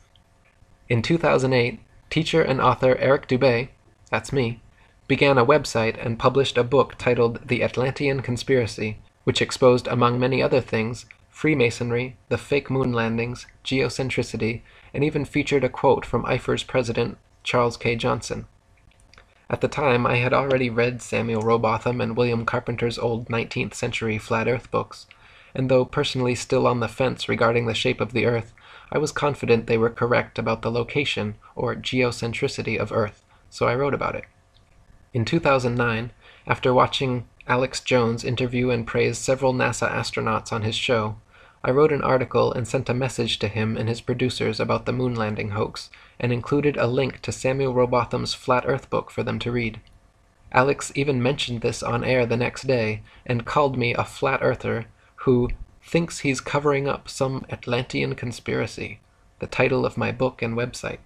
In 2008, teacher and author Eric Dubay, that's me, began a website and published a book titled The Atlantean Conspiracy, which exposed, among many other things, Freemasonry, the fake moon landings, geocentricity, and even featured a quote from IFER's president Charles K. Johnson. At the time, I had already read Samuel Rowbotham and William Carpenter's old 19th century Flat Earth books, and though personally still on the fence regarding the shape of the Earth, I was confident they were correct about the location, or geocentricity, of Earth, so I wrote about it. In 2009, after watching Alex Jones interview and praise several NASA astronauts on his show, I wrote an article and sent a message to him and his producers about the moon landing hoax, and included a link to Samuel Rowbotham's Flat Earth book for them to read. Alex even mentioned this on air the next day, and called me a flat earther who thinks he's covering up some Atlantean conspiracy, the title of my book and website.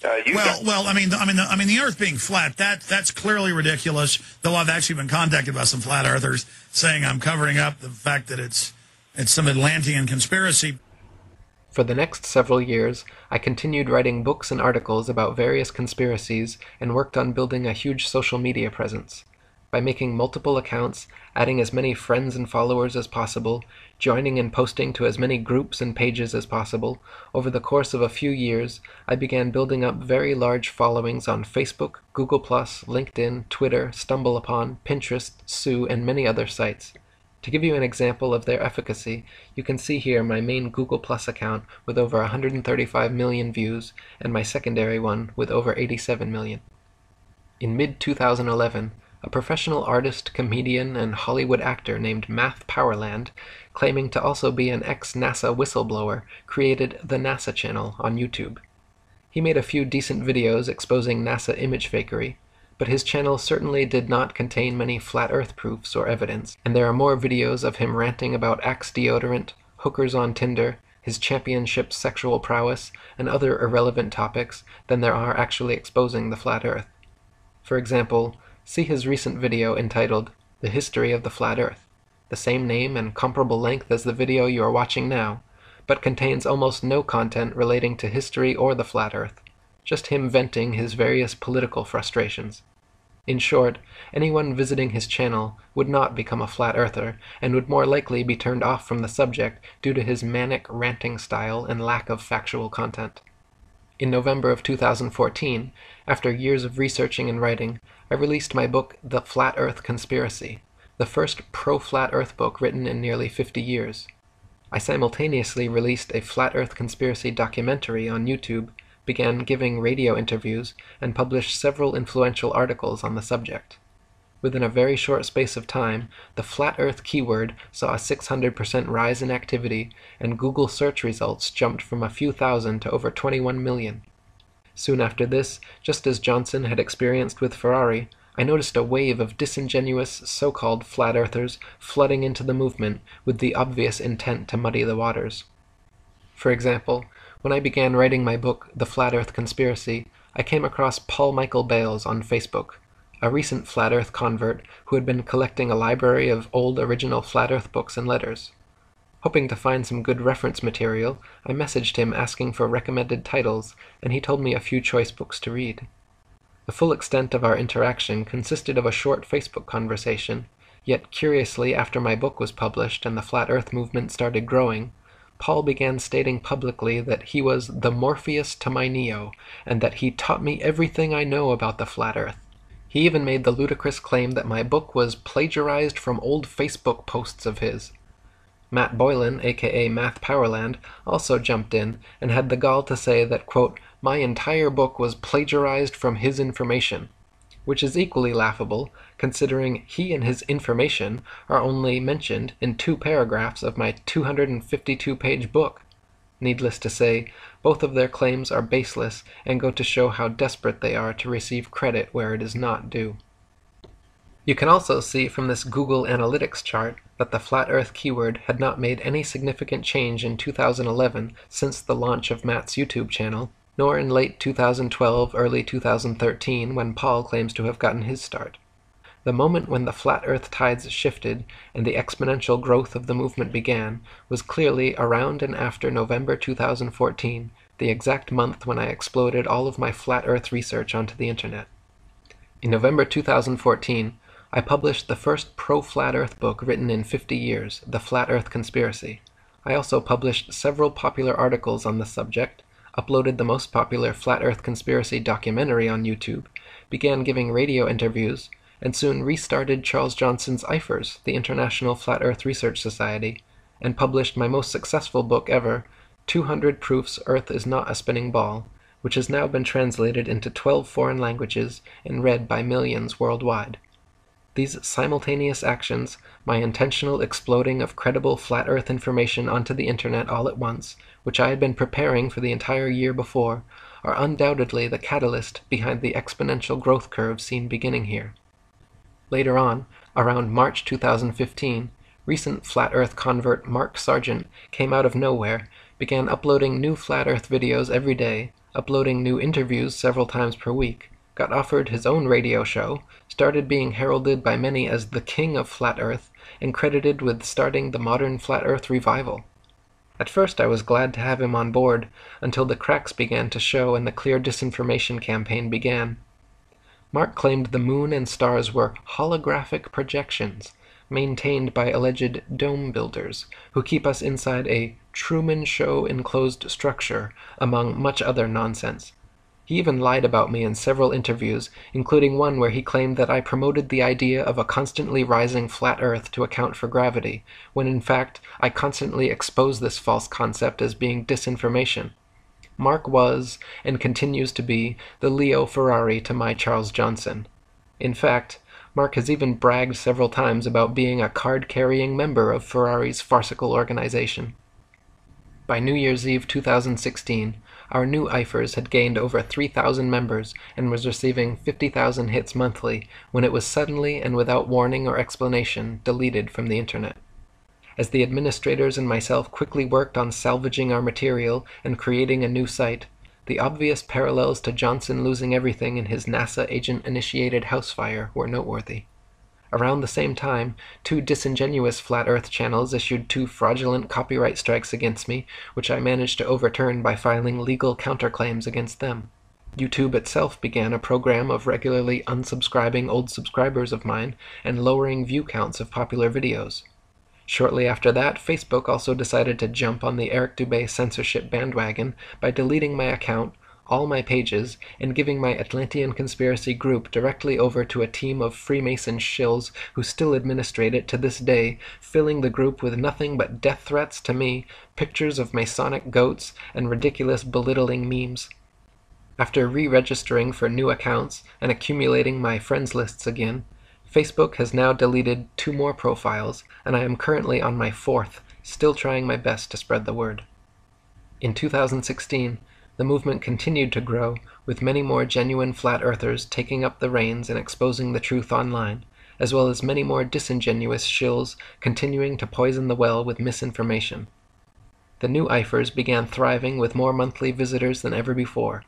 The Earth being flat, that's clearly ridiculous, though I've actually been contacted by some flat earthers saying I'm covering up the fact that it's some Atlantean conspiracy. For the next several years, I continued writing books and articles about various conspiracies and worked on building a huge social media presence. by making multiple accounts, adding as many friends and followers as possible, joining and posting to as many groups and pages as possible. Over the course of a few years, I began building up very large followings on Facebook, Google+, LinkedIn, Twitter, StumbleUpon, Pinterest, Sue, and many other sites. To give you an example of their efficacy, you can see here my main Google Plus account with over 135 million views, and my secondary one with over 87 million. In mid-2011, a professional artist, comedian, and Hollywood actor named Math Powerland, claiming to also be an ex-NASA whistleblower, created the NASA channel on YouTube. He made a few decent videos exposing NASA image fakery, but his channel certainly did not contain many flat earth proofs or evidence, and there are more videos of him ranting about Axe deodorant, hookers on Tinder, his championship sexual prowess, and other irrelevant topics than there are actually exposing the flat earth. For example, see his recent video entitled The History of the Flat Earth, the same name and comparable length as the video you are watching now, but contains almost no content relating to history or the flat earth, just him venting his various political frustrations. In short, anyone visiting his channel would not become a flat earther, and would more likely be turned off from the subject due to his manic ranting style and lack of factual content. In November of 2014, after years of researching and writing, I released my book The Flat Earth Conspiracy, the first pro-flat earth book written in nearly 50 years. I simultaneously released a flat earth conspiracy documentary on YouTube, began giving radio interviews, and published several influential articles on the subject. Within a very short space of time, the flat earth keyword saw a 600% rise in activity, and Google search results jumped from a few thousand to over 21 million. Soon after this, just as Johnson had experienced with Ferrari, I noticed a wave of disingenuous so-called flat earthers flooding into the movement with the obvious intent to muddy the waters. For example, when I began writing my book, The Flat Earth Conspiracy, I came across Paul Michael Bales on Facebook, a recent flat earth convert who had been collecting a library of old original flat earth books and letters. Hoping to find some good reference material, I messaged him asking for recommended titles, and he told me a few choice books to read. The full extent of our interaction consisted of a short Facebook conversation, yet curiously, after my book was published and the flat earth movement started growing, Paul began stating publicly that he was the Morpheus to my Neo, and that he taught me everything I know about the flat earth. He even made the ludicrous claim that my book was plagiarized from old Facebook posts of his. Matt Boylan, aka Math Powerland, also jumped in and had the gall to say that, quote, my entire book was plagiarized from his information, which is equally laughable, considering he and his information are only mentioned in 2 paragraphs of my 252-page book. Needless to say, both of their claims are baseless and go to show how desperate they are to receive credit where it is not due. You can also see from this Google Analytics chart that the flat earth keyword had not made any significant change in 2011 since the launch of Matt's YouTube channel, nor in late 2012, early 2013, when Paul claims to have gotten his start. The moment when the flat earth tides shifted and the exponential growth of the movement began was clearly around and after November 2014, the exact month when I exploded all of my flat earth research onto the internet. In November 2014, I published the first pro-flat earth book written in 50 years, The Flat Earth Conspiracy. I also published several popular articles on the subject, uploaded the most popular flat earth conspiracy documentary on YouTube, began giving radio interviews, and soon restarted Charles Johnson's IFRS, the International Flat Earth Research Society, and published my most successful book ever, 200 Proofs Earth is Not a Spinning Ball, which has now been translated into 12 foreign languages and read by millions worldwide. These simultaneous actions, my intentional exploding of credible flat earth information onto the internet all at once, which I had been preparing for the entire year before, are undoubtedly the catalyst behind the exponential growth curve seen beginning here. Later on, around March 2015, recent flat earth convert Mark Sargent came out of nowhere, began uploading new flat earth videos every day, uploading new interviews several times per week, got offered his own radio show, started being heralded by many as the king of flat earth, and credited with starting the modern flat earth revival. At first I was glad to have him on board, until the cracks began to show and the clear disinformation campaign began. Mark claimed the moon and stars were holographic projections, maintained by alleged dome builders, who keep us inside a Truman Show enclosed structure, among much other nonsense. He even lied about me in several interviews, including one where he claimed that I promoted the idea of a constantly rising flat Earth to account for gravity, when in fact I constantly expose this false concept as being disinformation. Mark was, and continues to be, the Leo Ferrari to my Charles Johnson. In fact, Mark has even bragged several times about being a card-carrying member of Ferrari's farcical organization. By New Year's Eve 2016, our new IFers had gained over 3,000 members and was receiving 50,000 hits monthly when it was suddenly and without warning or explanation deleted from the internet. As the administrators and myself quickly worked on salvaging our material and creating a new site, the obvious parallels to Johnson losing everything in his NASA agent-initiated house fire were noteworthy. Around the same time, 2 disingenuous Flat Earth channels issued 2 fraudulent copyright strikes against me, which I managed to overturn by filing legal counterclaims against them. YouTube itself began a program of regularly unsubscribing old subscribers of mine and lowering view counts of popular videos. Shortly after that, Facebook also decided to jump on the Eric Dubay censorship bandwagon by deleting my account, all my pages, and giving my Atlantean Conspiracy group directly over to a team of Freemason shills who still administrate it to this day, filling the group with nothing but death threats to me, pictures of Masonic goats, and ridiculous belittling memes. After re-registering for new accounts and accumulating my friends lists again, Facebook has now deleted 2 more profiles, and I am currently on my 4th, still trying my best to spread the word. In 2016, the movement continued to grow, with many more genuine flat earthers taking up the reins and exposing the truth online, as well as many more disingenuous shills continuing to poison the well with misinformation. The new IFers began thriving with more monthly visitors than ever before.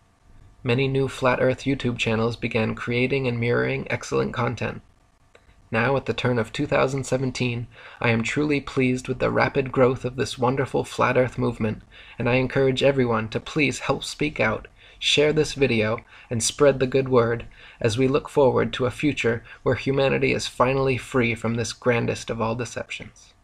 Many new Flat Earth YouTube channels began creating and mirroring excellent content. Now, at the turn of 2017, I am truly pleased with the rapid growth of this wonderful Flat Earth movement, and I encourage everyone to please help speak out, share this video, and spread the good word, as we look forward to a future where humanity is finally free from this grandest of all deceptions.